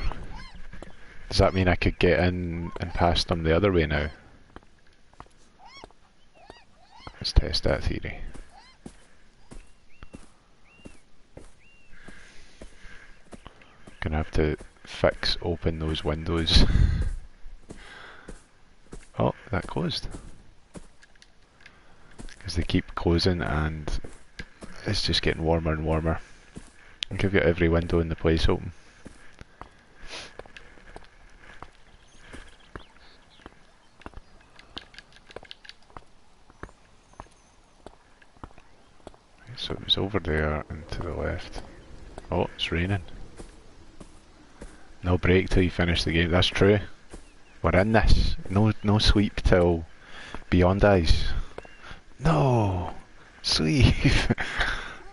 Speaker 1: Does that mean I could get in and past them the other way now? Let's test that theory. Gonna have to open those windows. Oh, that closed. Because they keep closing and it's just getting warmer and warmer. I think I've got every window in the place open. So it was over there and to the left. Oh, it's raining. No break till you finish the game. That's true. We're in this. No sleep till Beyond Eyes. No sleep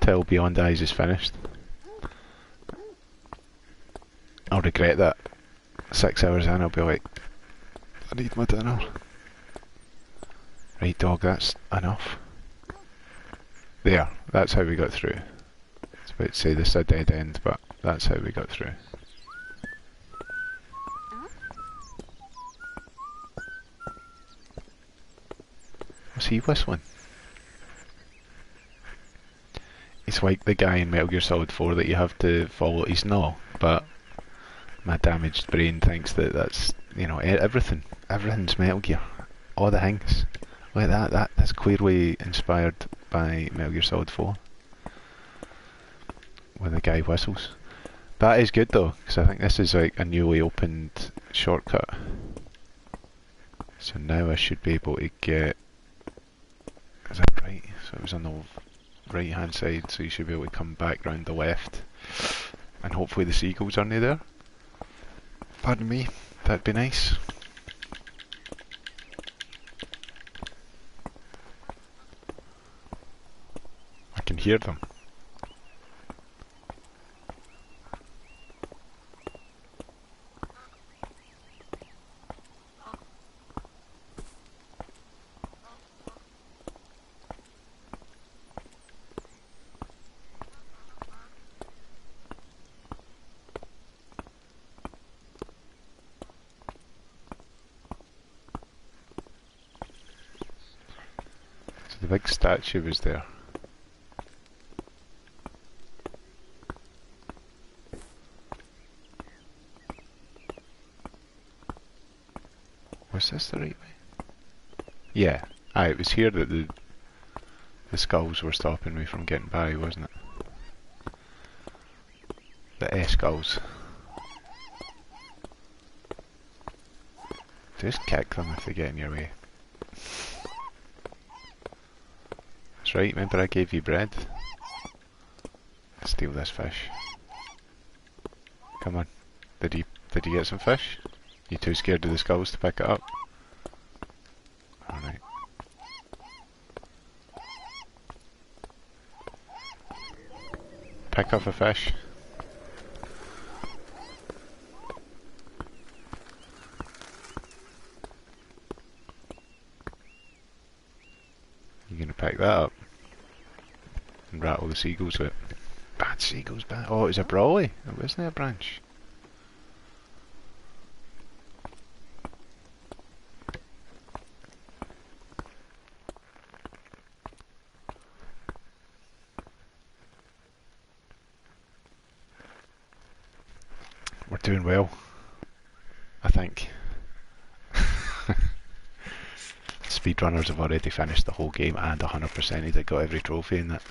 Speaker 1: till Beyond Eyes is finished. I'll regret that. 6 hours in, I'll be like, I need my dinner. Right, dog, that's enough. There, that's how we got through. I was about to say this is a dead end, but that's how we got through. What's he whistling? It's like the guy in Metal Gear Solid 4 that you have to follow. He's not, but my damaged brain thinks that that's, you know, everything. Everything's Metal Gear. All the things. Like that's clearly inspired by Metal Gear Solid 4, where the guy whistles. That is good though, because I think this is like a newly opened shortcut. So now I should be able to get... Is that right? So it was on the right hand side, so you should be able to come back round the left. And hopefully the seagulls aren't there. Pardon me, that'd be nice. I can hear them. The big statue was there. Was this the right way? Yeah. Aye, it was here that the skulls were stopping me from getting by, wasn't it? The skulls. Just kick them if they get in your way. That's right, remember I gave you bread? Steal this fish. Come on. Did you get some fish? You too scared of the skulls to pick it up? Alright. Pick up a fish. You're gonna pick that up and rattle the seagulls out. Bad seagulls, bad. Oh, it was a brawly. It wasn't a branch. We're doing well, I think. Speedrunners have already finished the whole game and 100%ed it, got every trophy in that.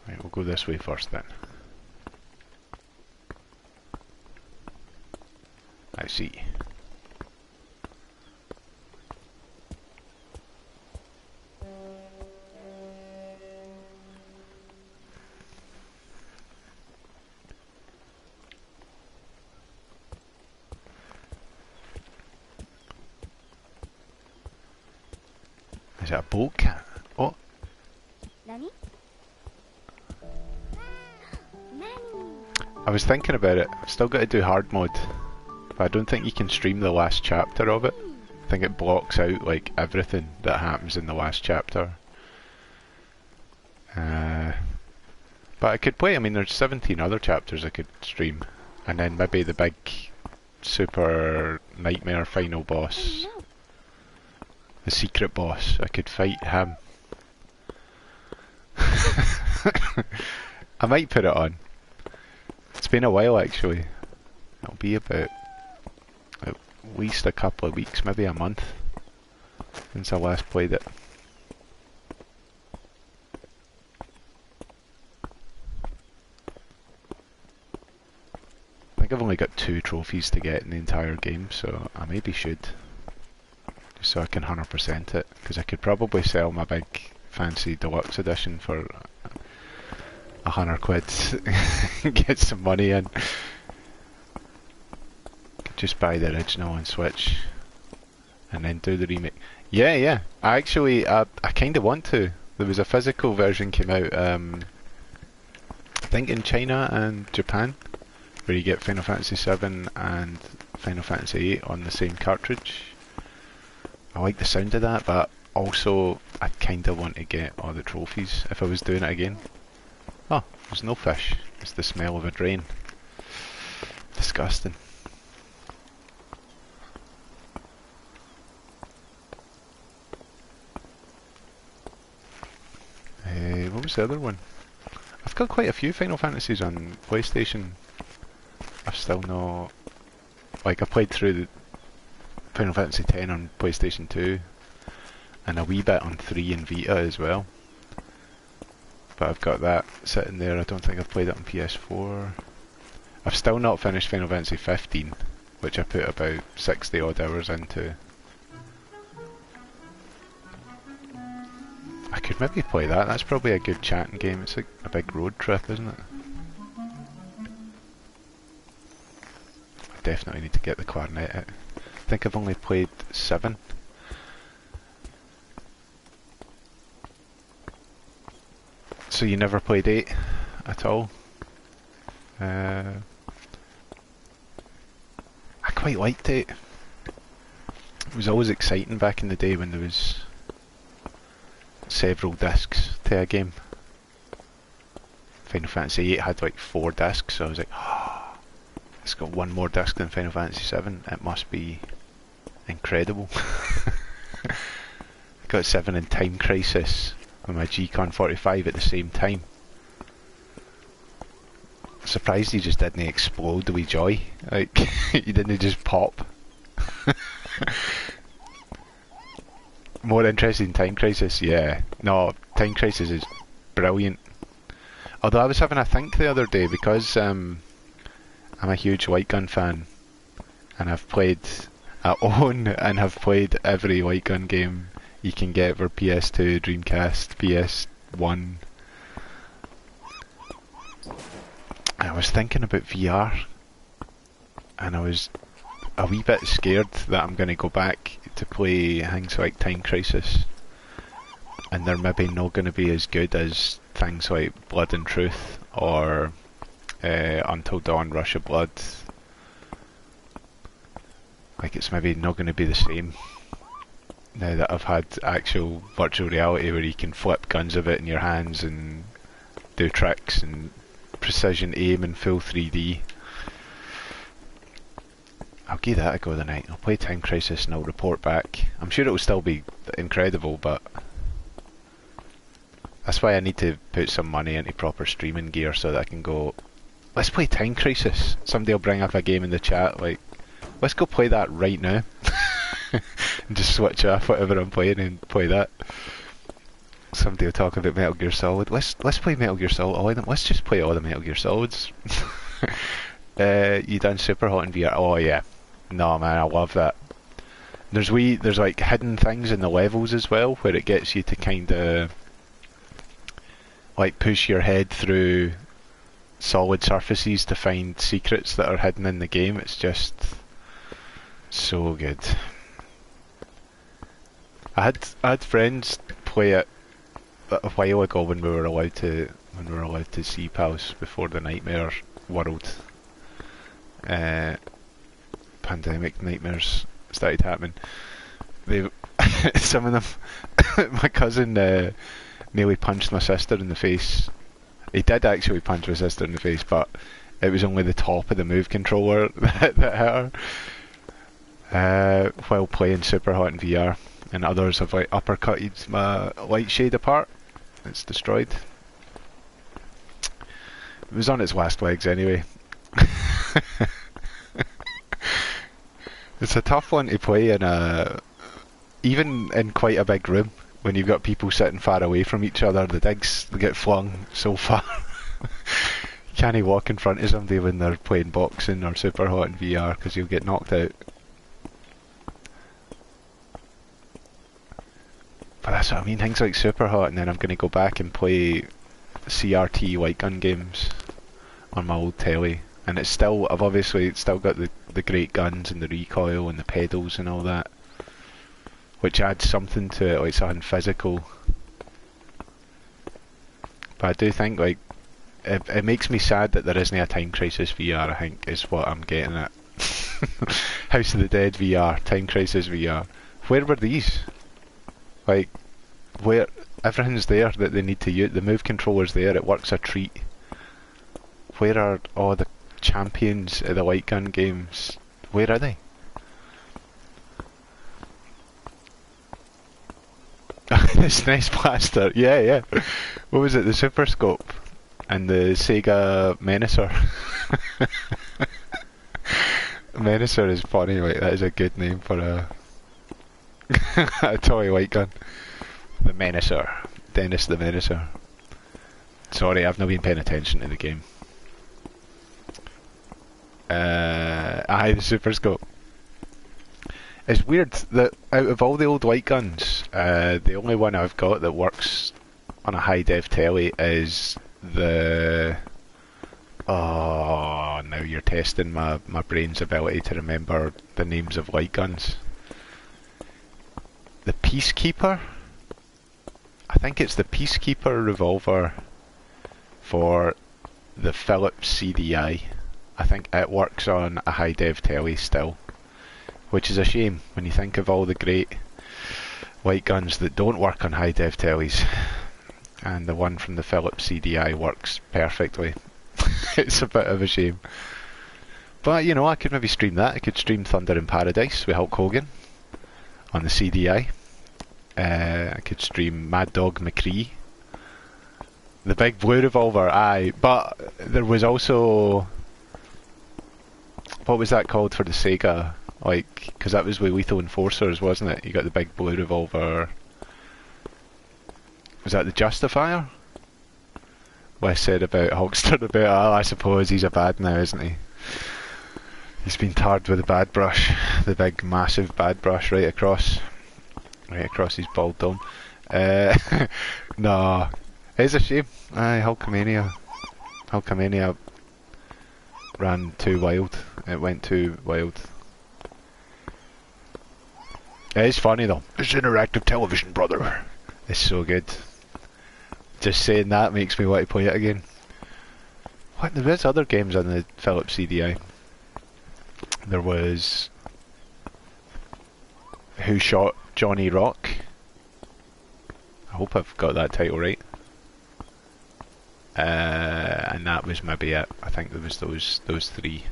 Speaker 1: Right, we'll go this way first then. I see. Is that a boat cat? Oh,
Speaker 2: Nani? Nani?
Speaker 1: I was thinking about it. I've still got to do hard mode. But I don't think you can stream the last chapter of it. I think it blocks out like everything that happens in the last chapter. But I could play, I mean there's 17 other chapters I could stream. And then maybe the big super nightmare final boss. The secret boss, I could fight him. I might put it on. It's been a while actually. It'll be about at least a couple of weeks, maybe a month since I last played it. I think I've only got 2 trophies to get in the entire game, so I maybe should. Just so I can 100% it, because I could probably sell my big fancy deluxe edition for £100 get some money in. Just buy the original on Switch and then do the remake. Yeah, I actually I kind of want to. There was a physical version came out I think in China and Japan where you get Final Fantasy 7 and Final Fantasy 8 on the same cartridge. I like the sound of that, but also I kind of want to get all the trophies if I was doing it again. Oh, there's no fish. It's the smell of a drain. Disgusting. what's the other one? I've got quite a few Final Fantasies on PlayStation. I've still not... Like, I played through the Final Fantasy X on PlayStation 2, and a wee bit on 3 and Vita as well. But I've got that sitting there. I don't think I've played it on PS4. I've still not finished Final Fantasy 15, which I put about 60 odd hours into. I could maybe play that. That's probably a good chatting game. It's like a big road trip, isn't it? I definitely need to get the clarinet out. I think I've only played 7. So you never played 8 at all? I quite liked 8. It was always exciting back in the day when there was several discs to a game. Final Fantasy 8 had like 4 discs, so I was like, oh, it's got one more disc than Final Fantasy 7. It must be incredible. I got 7 in Time Crisis on my G-Con 45 at the same time. Surprised he just didn't explode with joy. Like, he didn't just pop. More interested in Time Crisis? Yeah. No, Time Crisis is brilliant. Although I was having a think the other day, because I'm a huge Light Gun fan, and I own and have played every Light Gun game you can get for PS2, Dreamcast, PS1. I was thinking about VR, and I was a wee bit scared that I'm going to go back to play things like Time Crisis, and they're maybe not going to be as good as things like Blood and Truth or Until Dawn Rush of Blood. Like, it's maybe not going to be the same now that I've had actual virtual reality where you can flip guns of it in your hands and do tricks and precision aim in full 3D. I'll give that a go tonight. I'll play Time Crisis and I'll report back. I'm sure it'll still be incredible, but that's why I need to put some money into proper streaming gear so that I can go, let's play Time Crisis. Somebody will bring up a game in the chat like, let's go play that right now. And just switch off whatever I'm playing and play that. Somebody will talk about Metal Gear Solid. Let's play Metal Gear Solid. All of them. Let's just play all the Metal Gear Solids. You done Super Hot in VR? Oh yeah. No man, I love that. There's like hidden things in the levels as well, where it gets you to kind of like push your head through solid surfaces to find secrets that are hidden in the game. It's just so good. I had friends play it a while ago when we were allowed to see pals before the Nightmare world pandemic nightmares started happening. They some of them my cousin nearly punched my sister in the face. He did actually punch my sister in the face, but it was only the top of the move controller that hit her while playing Super Hot in VR. And others have like uppercutted my light shade apart. It's destroyed. It was on its last legs anyway. It's a tough one to play in even in quite a big room when you've got people sitting far away from each other. The digs get flung so far. You can't walk in front of somebody when they're playing boxing or Super Hot in VR because you'll get knocked out. But that's what I mean, things like Super Hot, and then I'm going to go back and play CRT Light Gun games on my old telly. And it's still, I've obviously still got the great guns and the recoil and the pedals and all that, which adds something to it, like something physical. But I do think, like, it makes me sad that there isn't a Time Crisis VR, I think, is what I'm getting at. House of the Dead VR, Time Crisis VR. Where were these? Like, where everything's there that they need to use, the move controller's there, it works a treat. Where are all the champions of the light gun games? Where are they? The SNES Blaster, yeah, yeah. What was it? The Super Scope and the Sega Menacer. Menacer is funny, like that is a good name for a a toy light gun. The Menacer, Dennis the Menacer. Sorry, I've not been paying attention to the game. Aye, the Super Scope. It's weird that out of all the old light guns, the only one I've got that works on a high def telly is the. Oh, now you're testing my brain's ability to remember the names of light guns. The Peacekeeper? I think it's the Peacekeeper revolver for the Philips CDI. I think it works on a high dev telly still. Which is a shame when you think of all the great light guns that don't work on high dev tellies. And the one from the Philips CDI works perfectly. It's a bit of a shame. But you know, I could maybe stream that. I could stream Thunder in Paradise with Hulk Hogan on the CDI. I could stream Mad Dog McCree. The big blue revolver, aye. But there was also... What was that called for the Sega? Like, because that was with Lethal Enforcers, wasn't it? You got the big blue revolver. Was that the Justifier? What I said about Hulkster about, oh, I suppose he's a bad now, isn't he? He's been tarred with a bad brush. The big, massive bad brush right across his bald dome. No, it's a shame. Aye, Hulkamania ran too wild. It went too wild. It is funny though. It's interactive television, brother. It's so good. Just saying that makes me want to play it again. What? There was other games on the Philips CDI. There was Who Shot Johnny Rock? I hope I've got that title right. And that was maybe it. I think there was those three.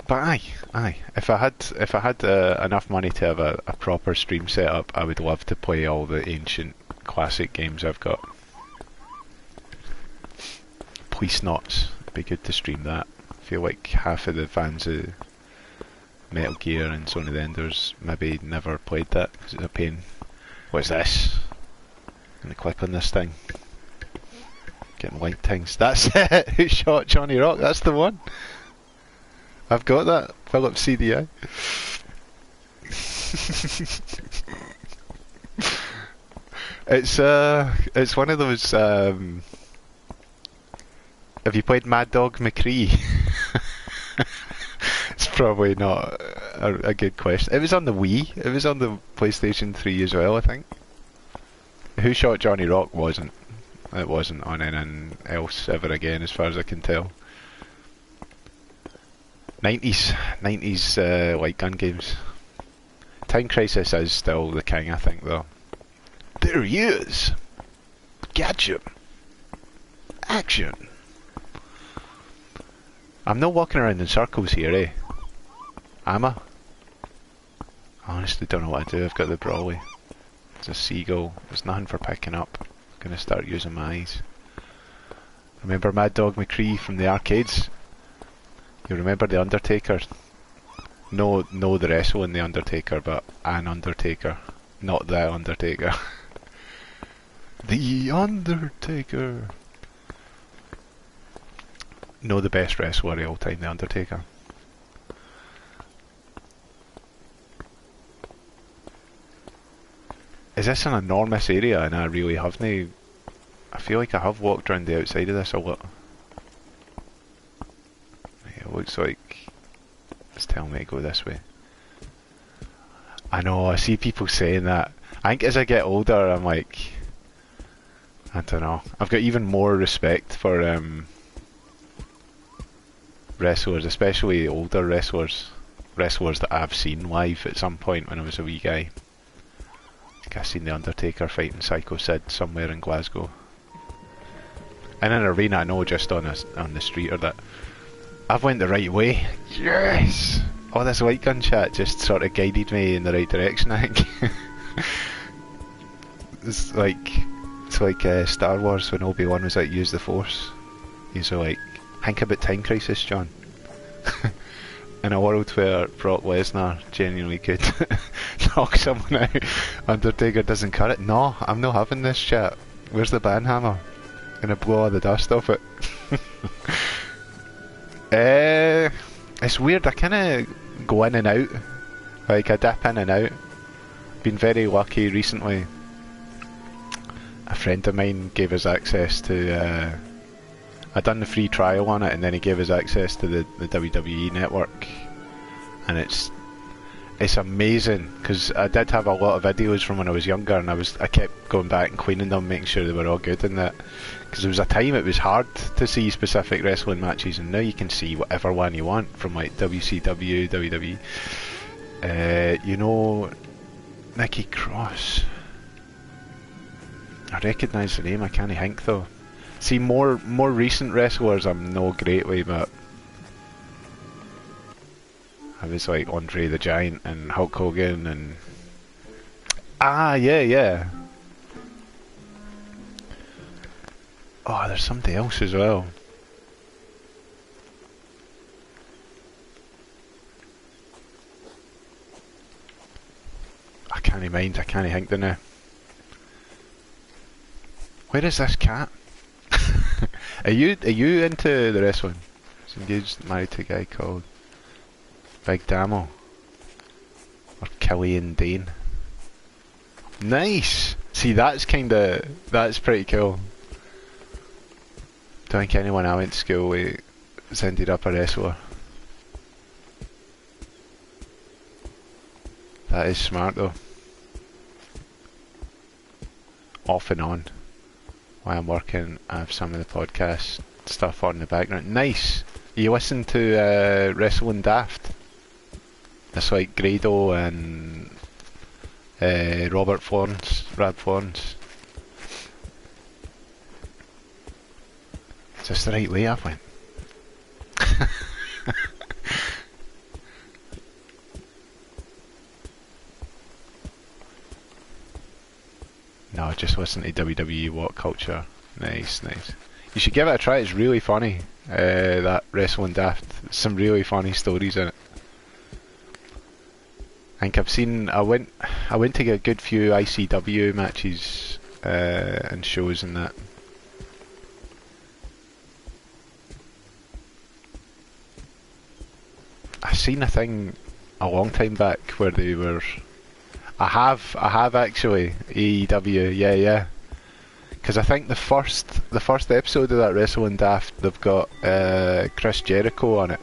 Speaker 1: But aye. If I had enough money to have a proper stream set up, I would love to play all the ancient classic games I've got. Police Knots, it'd be good to stream that. I feel like half of the fans of Metal Gear and Sony the Enders maybe never played that because it's a pain. What's this? I'm gonna click on this thing. Getting light things. That's it! Who Shot Johnny Rock? That's the one! I've got that, Philips CDI. It's one of those. Have you played Mad Dog McCree? It's probably not a good question. It was on the Wii. It was on the PlayStation 3 as well, I think. Who Shot Johnny Rock wasn't. It wasn't on anything else ever again, as far as I can tell. 90s light gun games. Time Crisis is still the king, I think, though. There he is! Gotcha! Action! I'm not walking around in circles here, eh? Am I? I honestly don't know what to do. I've got the Brawley. It's a seagull. There's nothing for picking up. I'm gonna start using my eyes. Remember Mad Dog McCree from the arcades? You remember the Undertaker? No, the wrestling the Undertaker, but an Undertaker, not the Undertaker. The Undertaker. No, the best wrestler of all time, the Undertaker. Is this an enormous area and I really haven't... I feel like I have walked around the outside of this a lot. It looks like it's telling me to go this way. I know, I see people saying that. I think as I get older I'm like... I don't know. I've got even more respect for wrestlers, especially older wrestlers. Wrestlers that I've seen live at some point when I was a wee guy. I think I've seen The Undertaker fighting Psycho Sid somewhere in Glasgow. In an arena, I know, just on the street or that. I've went the right way. Yes! Oh, this light gun chat just sort of guided me in the right direction, I think. it's like Star Wars when Obi-Wan was like, use the Force. He's like, think about Time Crisis, John. In a world where Brock Lesnar genuinely could knock someone out, Undertaker doesn't cut it. No, I'm not having this shit. Where's the banhammer? Gonna blow all the dust off it. It's weird, I kinda go in and out. Like, I dip in and out. Been very lucky recently. A friend of mine gave us access to, I done the free trial on it, and then he gave us access to the WWE network, and it's amazing, because I did have a lot of videos from when I was younger, and I kept going back and cleaning them, making sure they were all good, and that, because there was a time it was hard to see specific wrestling matches, and now you can see whatever one you want from like WCW, WWE. You know, Nikki Cross. I recognise the name, I can't think though. See, more recent wrestlers I'm no great with, but I was like Andre the Giant and Hulk Hogan and... Ah, yeah. Oh, there's somebody else as well. I can't mind, I can't think the now. Where is this cat? Are you into the wrestling? He's engaged, married to a guy called Big Damo or Killian Dane. Nice. See, that's pretty cool. Don't think anyone I went to school with has ended up a wrestler. That is smart though. Off and on. While I'm working, I have some of the podcast stuff on in the background. Nice! You listen to Wrestling Daft? It's like Grado and Rad Florence. Is this the right way I went? No, just listen to WWE What Culture. Nice. You should give it a try, it's really funny. That Wrestling Daft. Some really funny stories in it. I think I went to get a good few ICW matches and shows and that. I seen a thing a long time back where they were... I have actually, AEW, yeah. Because I think the first episode of that Wrestling Daft, they've got Chris Jericho on it.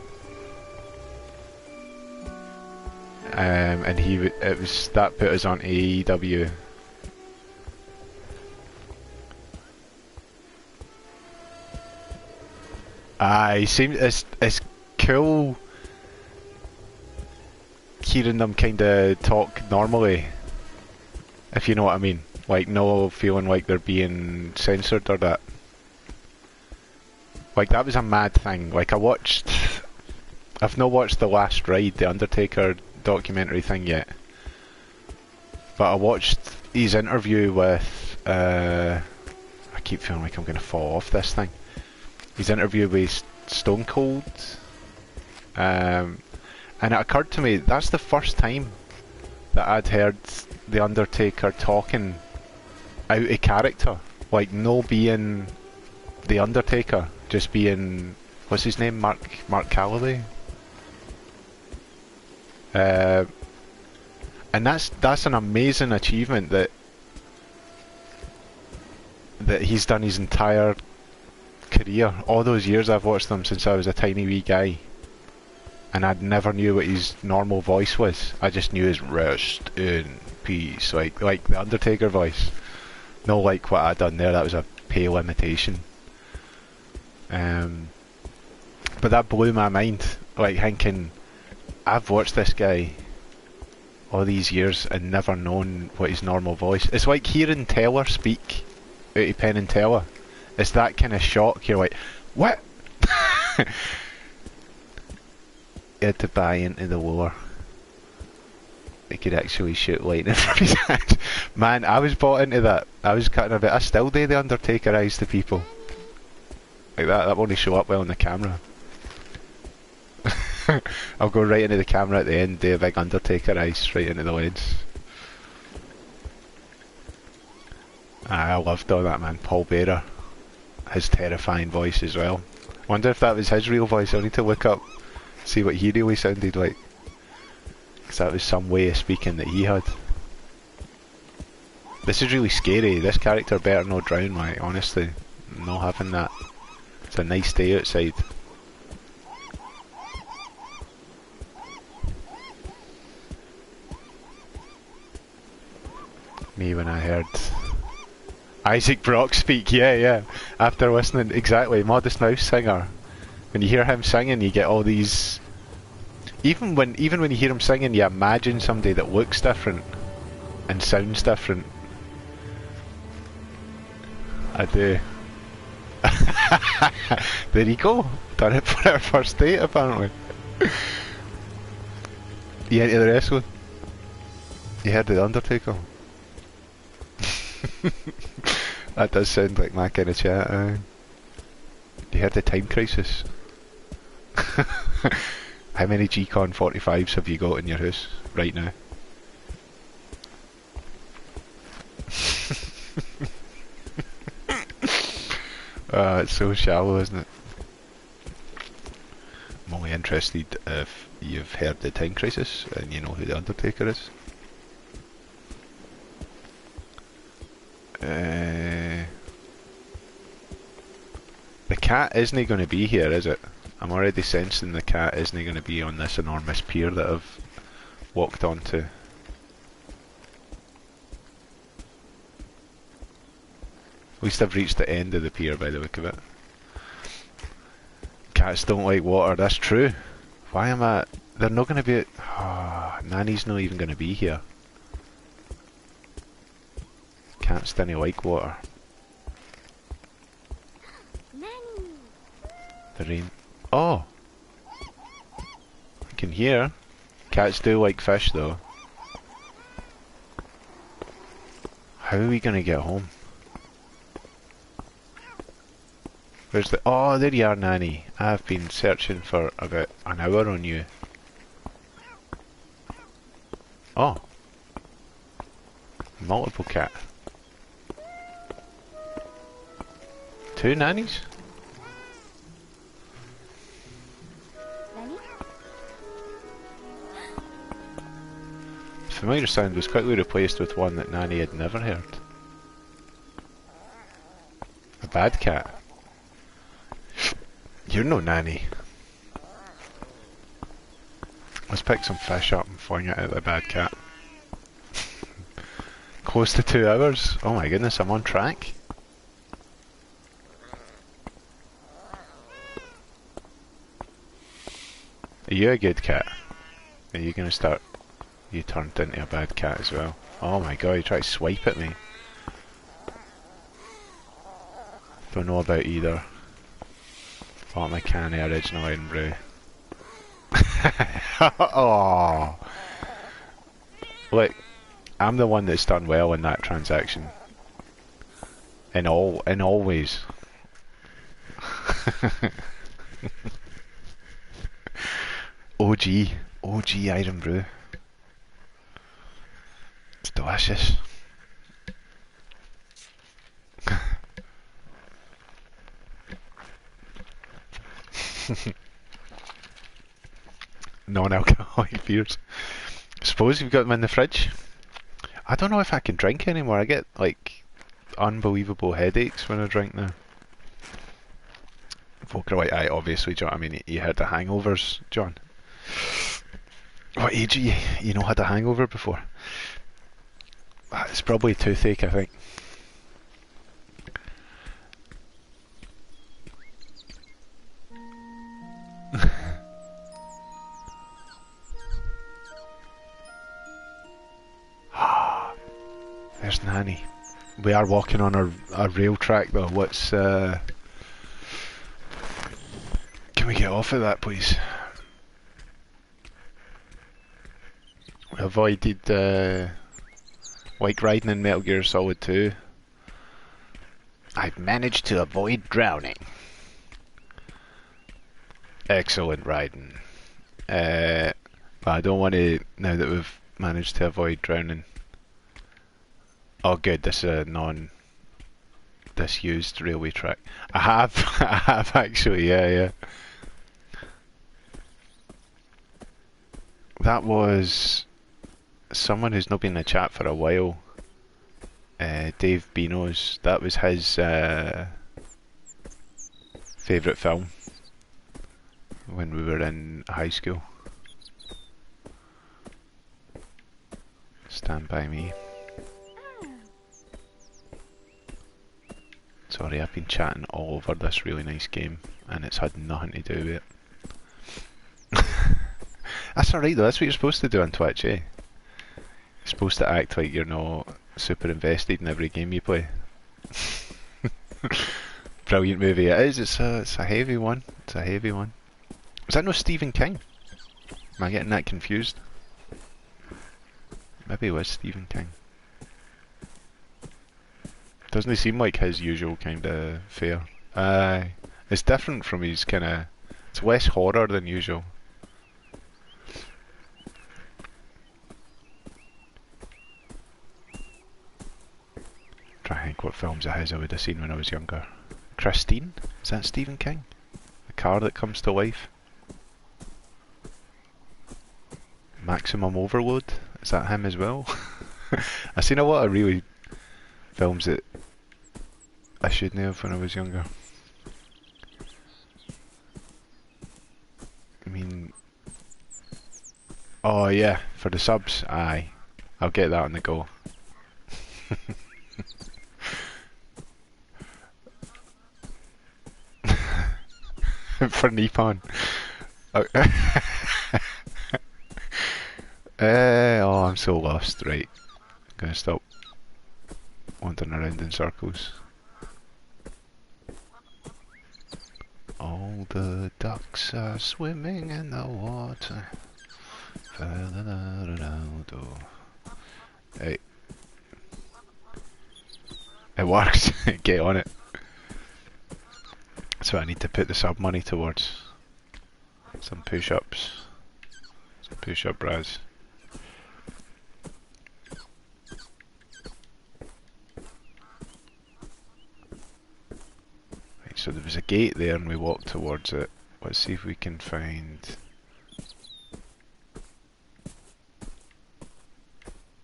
Speaker 1: And that put us on AEW. It's cool hearing them kind of talk normally, if you know what I mean. Like, no feeling like they're being censored or that. Like, that was a mad thing. Like, I've not watched The Last Ride, the Undertaker documentary thing yet. But I watched his interview with, I keep feeling like I'm going to fall off this thing. His interview with Stone Cold. And it occurred to me, that's the first time that I'd heard The Undertaker talking out of character. Like, no being The Undertaker, just being, what's his name, Mark Calloway? And that's an amazing achievement that he's done his entire career. All those years I've watched him since I was a tiny wee guy. And I never knew what his normal voice was. I just knew his rest in peace, like the Undertaker voice. No, like what I'd done there. That was a pale imitation. But that blew my mind. Like, thinking, I've watched this guy all these years and never known what his normal voice. It's like hearing Teller speak out of Penn and Teller. It's that kind of shock. You're like, what? he had to buy into the lore. He could actually shoot lightning from his hands. Man, I was bought into that. I was cutting a bit. I still do the Undertaker eyes to people. Like that. That won't show up well on the camera. I'll go right into the camera at the end, do a big Undertaker eyes right into the lens. I loved all that, man. Paul Bearer. His terrifying voice as well. Wonder if that was his real voice. I'll need to look up, see what he really sounded like. Because that was some way of speaking that he had. This is really scary. This character better not drown, mate. Honestly, not having that. It's a nice day outside. Me when I heard Isaac Brock speak, yeah. After listening, exactly, Modest Mouse singer. When you hear him singing, you get all these. Even when you hear him singing, you imagine somebody that looks different and sounds different. I do. There you go. Done it for our first date, apparently. You into the wrestling? You heard of the Undertaker? That does sound like my kind of chat. You heard the Time Crisis? How many G-Con 45s have you got in your house right now? It's so shallow, isn't it? I'm only interested if you've heard the Time Crisis and you know who the Undertaker is. The cat isn't going to be here, is it? I'm already sensing the cat isn't going to be on this enormous pier that I've walked onto. At least I've reached the end of the pier by the look of it. Cats don't like water, that's true. Why am I... They're not going to be... Oh, Nanny's not even going to be here. Cats didn't like water. The rain... Oh! I can hear. Cats do like fish though. How are we gonna get home? Where's the... Oh, there you are, Nanny. I've been searching for about an hour on you. Oh. Multiple cat. Two nannies? Familiar sound was quickly replaced with one that Nanny had never heard. A bad cat. You're no Nanny. Let's pick some fish up and fling it at the bad cat. Close to 2 hours. Oh my goodness, I'm on track. Are you a good cat? Are you gonna start... You turned into a bad cat as well. Oh my god, you tried to swipe at me. Don't know about either. Bought my canny original in brew. Oh, look, I'm the one that's done well in that transaction. In all ways. OG Iron Brew. It's delicious. Non-alcoholic beers. Suppose you've got them in the fridge. I don't know if I can drink anymore. I get like unbelievable headaches when I drink now. Folk are like, aye, obviously, John. I mean, you had the hangovers, John. What age are you? You know, had a hangover before? It's probably a toothache, I think. There's Nanny. We are walking on a rail track though. What's can we get off of that, please? Avoided like riding in Metal Gear Solid 2. I've managed to avoid drowning. Excellent riding. But I don't want to, now that we've managed to avoid drowning. Oh good, this is a disused railway track. I have, I have actually, yeah. That was someone who's not been in the chat for a while. Dave Beano's, that was his favourite film when we were in high school. Stand By Me. Sorry, I've been chatting all over this really nice game and it's had nothing to do with it. That's alright though, that's what you're supposed to do on Twitch, eh? You're supposed to act like you're not super invested in every game you play. Brilliant movie it is, it's a heavy one. It's a heavy one. Was that no Stephen King? Am I getting that confused? Maybe it was Stephen King. Doesn't he seem like his usual kind of fare? It's different from his kind of... It's less horror than usual. Try to think what films of his I would have seen when I was younger. Christine? Is that Stephen King? The car that comes to life? Maximum Overload? Is that him as well? I've seen a lot of really films that I shouldn't have when I was younger. I mean... Oh yeah, for the subs, aye. I'll get that on the go. For Nippon. Oh. Oh, I'm so lost. Right, I'm gonna stop wandering around in circles. All the ducks are swimming in the water. Hey. It works. Get on it. That's what I need to put the sub money towards. Some push-ups. Some push-up bras. Right, so there was a gate there and we walked towards it. Let's see if we can find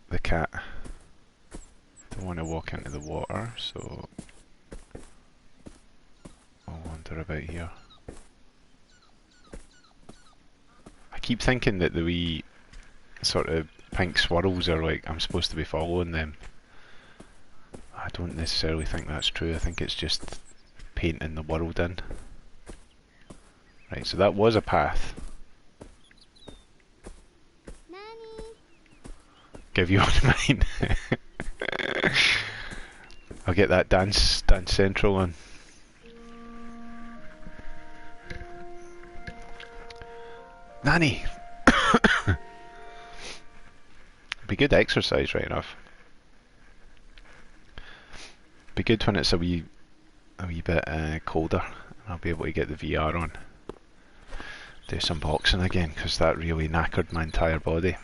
Speaker 1: the cat. Don't want to walk into the water, so I'll wander about here. I keep thinking that the wee sort of pink swirls are like I'm supposed to be following them. I don't necessarily think that's true. I think it's just painting the world in. Right, so that was a path. Give you one mine. I'll get that Dance Central on. Nanny! Be good exercise, right enough. Be good when it's a wee bit colder. I'll be able to get the VR on. Do some boxing again, because that really knackered my entire body.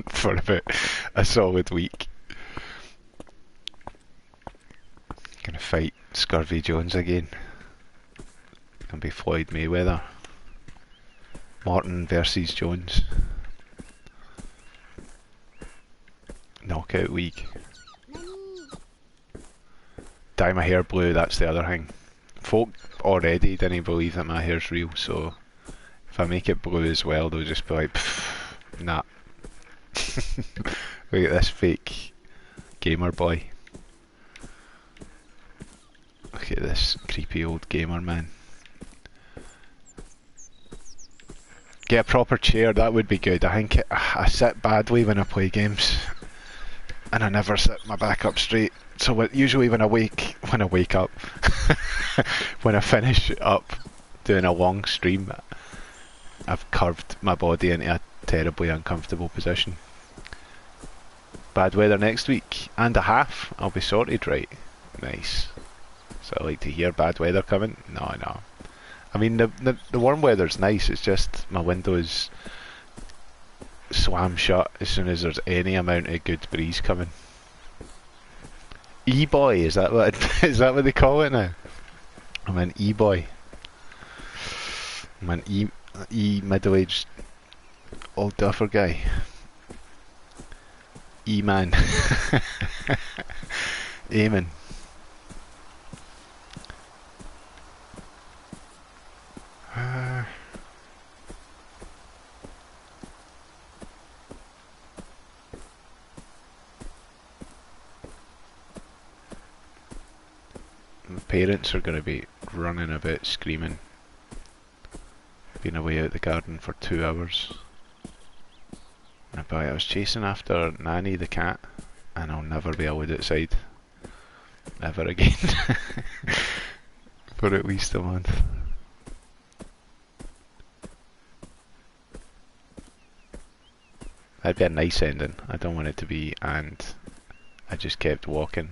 Speaker 1: For about a solid week. Gonna fight Scurvy Jones again. Gonna be Floyd Mayweather. Martin versus Jones. Knockout week. Dye my hair blue, that's the other thing. Folk already didn't believe that my hair's real, so if I make it blue as well, they'll just be like, nah. Look at this fake gamer boy. Look at this creepy old gamer man. Get a proper chair, that would be good. I think I sit badly when I play games, and I never sit my back up straight. So usually when I wake up, when I finish up doing a long stream, I've curved my body into terribly uncomfortable position. Bad weather next week and a half. I'll be sorted, right? Nice. So I like to hear bad weather coming. No, no. I mean the warm weather's nice. It's just my windows swam shut as soon as there's any amount of good breeze coming. E-boy, is that what is that what they call it now? I'm an e-boy. I'm an middle-aged old duffer guy. E-man. Amen. My parents are going to be running about screaming. Been away out the garden for 2 hours. I was chasing after Nanny the cat, and I'll never be allowed outside ever again for at least a month. That'd be a nice ending. I don't want it to be, and I just kept walking.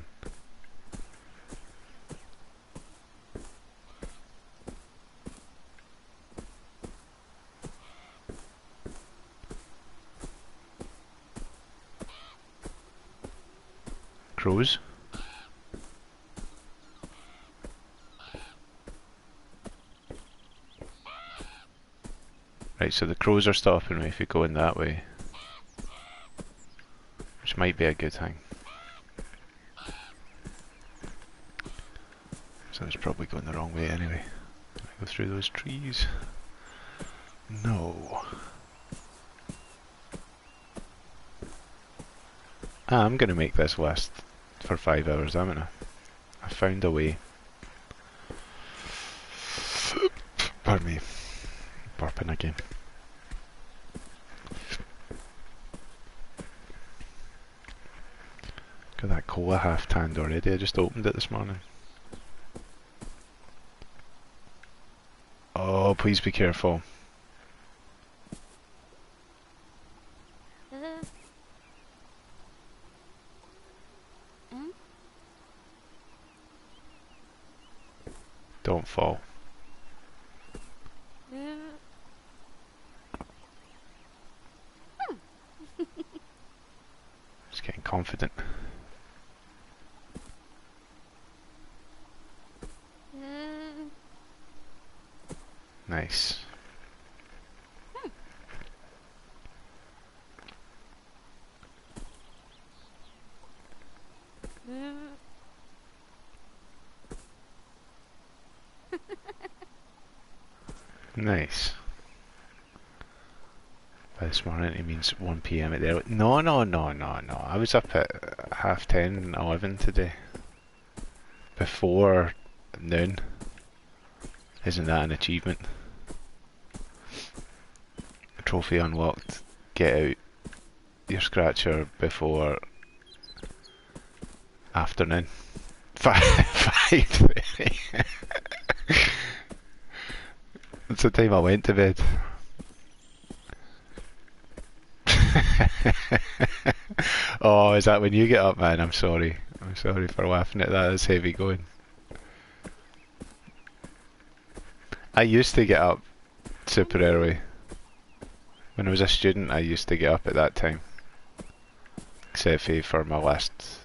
Speaker 1: Crows? Right, so the crows are stopping me if you're going that way. Which might be a good thing. So I was probably going the wrong way anyway. Can I go through those trees? No. I'm gonna make this last for 5 hours, haven't I? I found a way. Pardon me. Burping again. Got that cola half tanned already. I just opened it this morning. Oh, please be careful. Don't fall. Just getting confident. Nice. Nice. By this morning it means 1 PM at the early. No, no, no, no, no. I was up at 10:30, 11 today. Before noon. Isn't that an achievement? Trophy unlocked. Get out your scratcher before afternoon. 5:30. That's the time I went to bed. Oh, is that when you get up, man? I'm sorry. I'm sorry for laughing at that. That's heavy going. I used to get up super early. When I was a student, I used to get up at that time. Except for my last...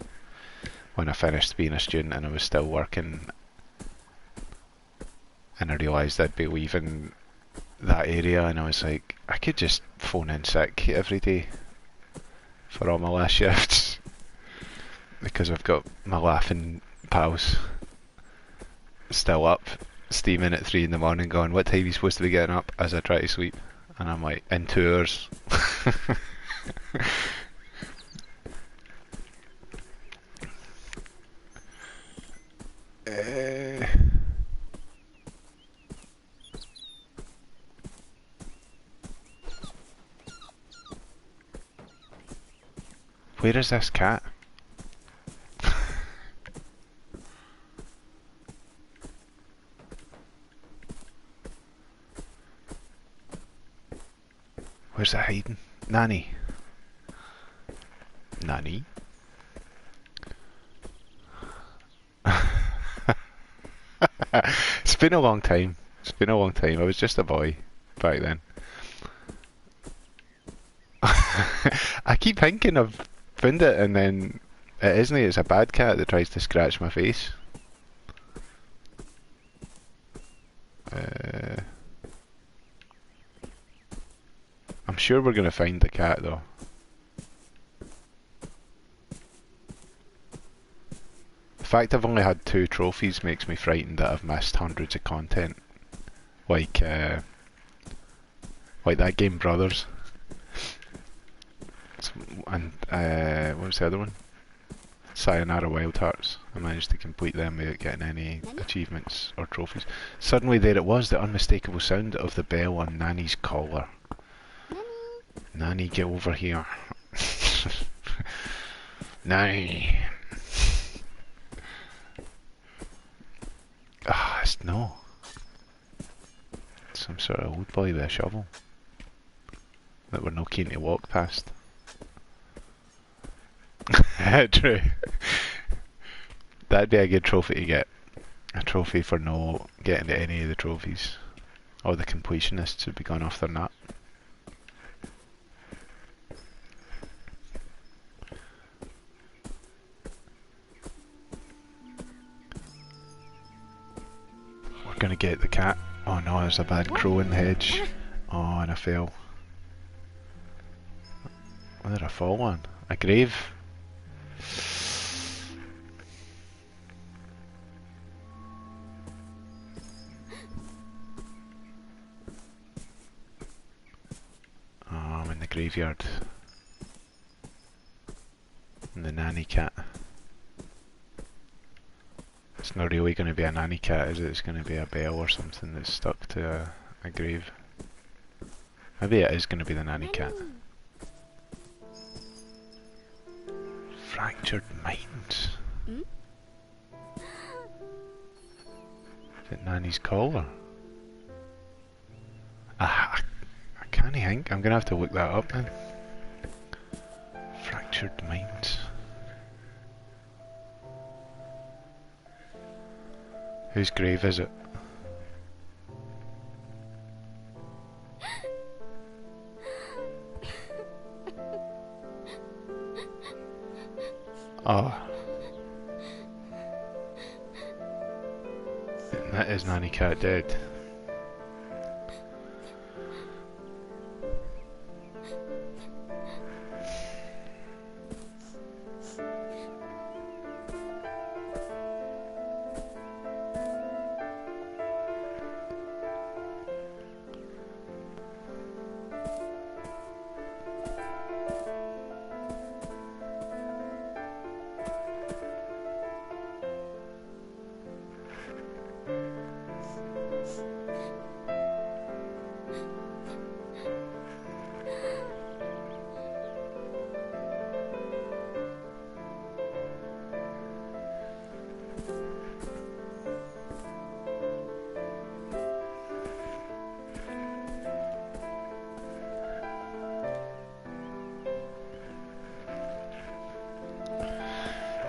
Speaker 1: when I finished being a student and I was still working. And I realised I'd be leaving that area and I was like, I could just phone in sick every day for all my last shifts. Because I've got my laughing pals still up, steaming at 3 in the morning going, what time are you supposed to be getting up? As I try to sleep. And I'm like, in 2 hours. Where is this cat? Where's that hiding? Nanny. Nanny. It's been a long time. It's been a long time. I was just a boy back then. I keep thinking I've found it, and then it isn't. It's a bad cat that tries to scratch my face. I'm sure we're gonna find the cat though. The fact I've only had 2 trophies makes me frightened that I've missed hundreds of content. Like that game Brothers. And what was the other one? Sayonara Wild Hearts. I managed to complete them without getting any achievements or trophies. Suddenly there it was, the unmistakable sound of the bell on Nanny's collar. Nanny, get over here. Nanny. Ah, it's no. Some sort of old boy with a shovel that we're not keen to walk past. True. That'd be a good trophy to get. A trophy for no getting to any of the trophies. All the completionists would be gone off their nut. We're gonna get the cat. Oh no, there's a bad crow in the hedge. Oh, and I fell. What did I fall on? A grave? Oh, I'm in the graveyard. And the nanny cat. It's not really going to be a nanny cat, is it? It's going to be a bell or something that's stuck to a grave. Maybe it is going to be the nanny cat. Fractured minds. Is it Nanny's collar? I can't think. I'm going to have to look that up then. Fractured minds. Whose grave is it? Oh. That is Nanny Cat dead.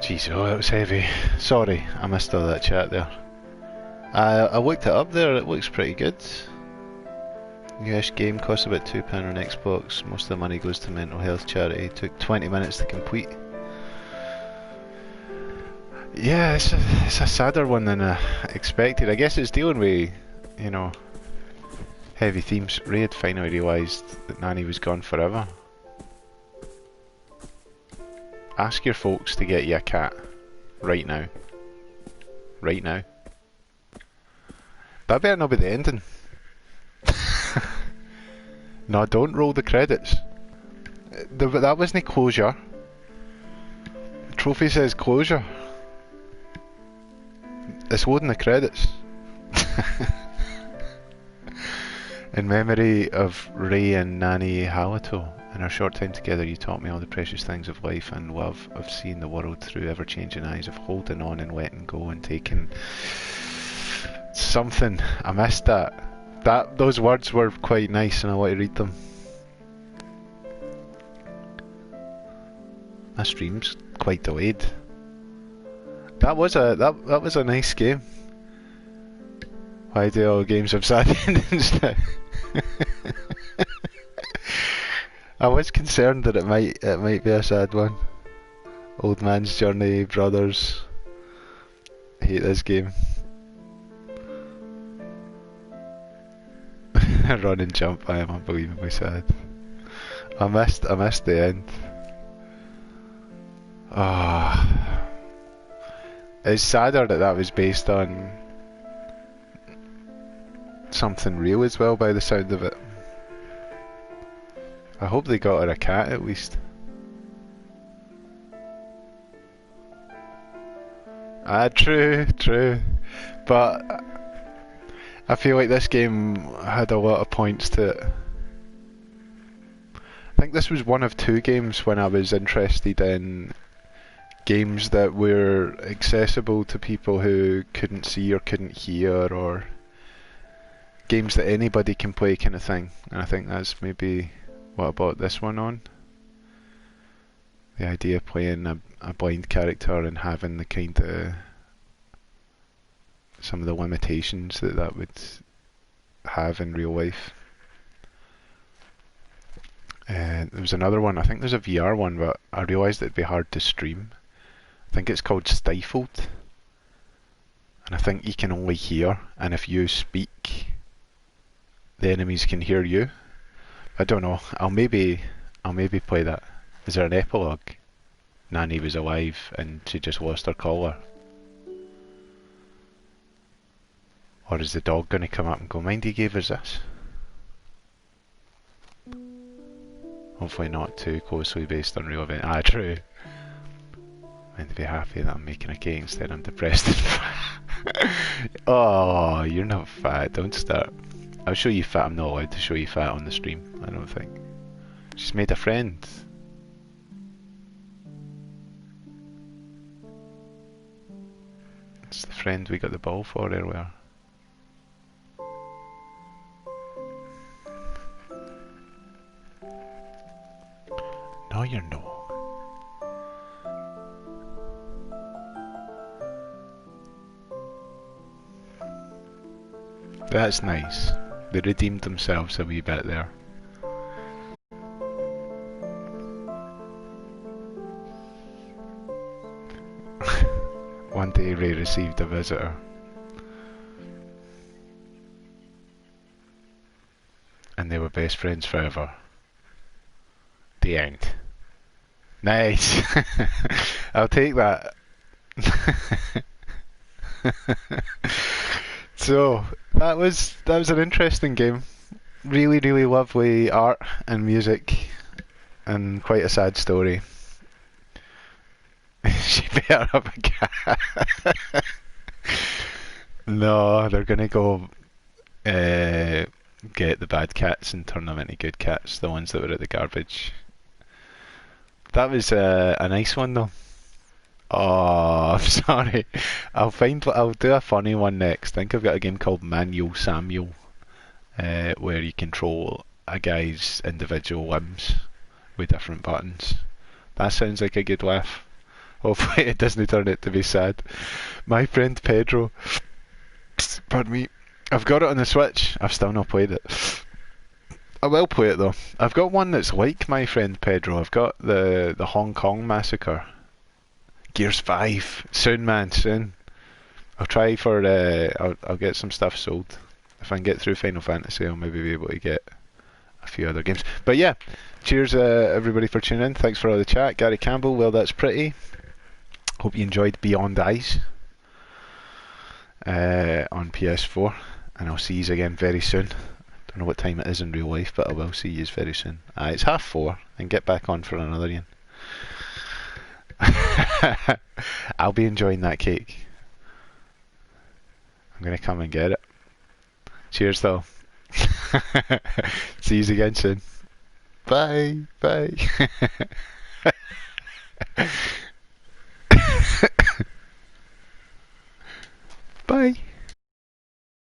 Speaker 1: Jeez, oh, that was heavy. Sorry, I missed all that chat there. I looked it up there, it looks pretty good. US game costs about £2 on Xbox, most of the money goes to mental health charity, took 20 minutes to complete. Yeah, it's a sadder one than I expected. I guess it's dealing with, you know, heavy themes. Ray had finally realised that Nanny was gone forever. Ask your folks to get you a cat. Right now. Right now. That better not be the ending. No, don't roll the credits. That wasn't closure. The trophy says closure. It's loading the credits. In memory of Ray and Nanny Halato. In our short time together you taught me all the precious things of life and love, of seeing the world through ever-changing eyes, of holding on and letting go and taking something. I missed that. Those words were quite nice and I want to read them. My stream's quite delayed. That was a nice game. Why do all games have sad endings now? I was concerned that it might be a sad one. Old Man's Journey, Brothers. I hate this game. Run and jump, I am unbelievably sad. I missed the end. Ah, it's sadder that was based on something real as well, by the sound of it. I hope they got her a cat at least. Ah, true. But I feel like this game had a lot of points to it. I think this was one of two games when I was interested in games that were accessible to people who couldn't see or couldn't hear, or games that anybody can play kind of thing. And I think that's maybe what I bought this one on. The idea of playing a blind character and having the kind of some of the limitations that would have in real life. There was another one, I think there's a VR one, but I realised it'd be hard to stream. I think it's called Stifled. And I think you can only hear, and if you speak, the enemies can hear you. I don't know, I'll maybe play that. Is there an epilogue? Nanny was alive and she just lost her collar. Or is the dog going to come up and go, mind he gave us this? Hopefully not too closely based on real event. Ah, true. Meant to be happy that I'm making a cake instead I'm depressed and fat. Oh, you're not fat, don't start. I'll show you fat, I'm not allowed to show you fat on the stream, I don't think. She's made a friend. It's the friend we got the ball for earlier. No, you're not. That's nice. They redeemed themselves a wee bit there. One day Ray received a visitor. And they were best friends forever. The end. Nice! I'll take that. So, that was an interesting game. Really, really lovely art and music. And quite a sad story. She better have a cat. No, they're gonna go get the bad cats and turn them into good cats, the ones that were at the garbage. That was a nice one though. Oh, I'm sorry. I'll do a funny one next. I think I've got a game called Manual Samuel, where you control a guy's individual limbs with different buttons. That sounds like a good laugh. Hopefully it doesn't turn out to be sad. My friend Pedro, pardon me, I've got it on the Switch. I've still not played it. I will play it though. I've got one that's like My Friend Pedro. I've got the Hong Kong Massacre. Gears 5. Soon, man, soon. I'll try for, I'll get some stuff sold. If I can get through Final Fantasy, I'll maybe be able to get a few other games. But yeah, cheers everybody for tuning in. Thanks for all the chat. Gary Campbell, well that's pretty. Hope you enjoyed Beyond Eyes on PS4. And I'll see you again very soon. Don't know what time it is in real life, but I will see you very soon. It's 4:30, and get back on for another one. I'll be enjoying that cake. I'm gonna come and get it. Cheers though. See you again soon. Bye. Bye.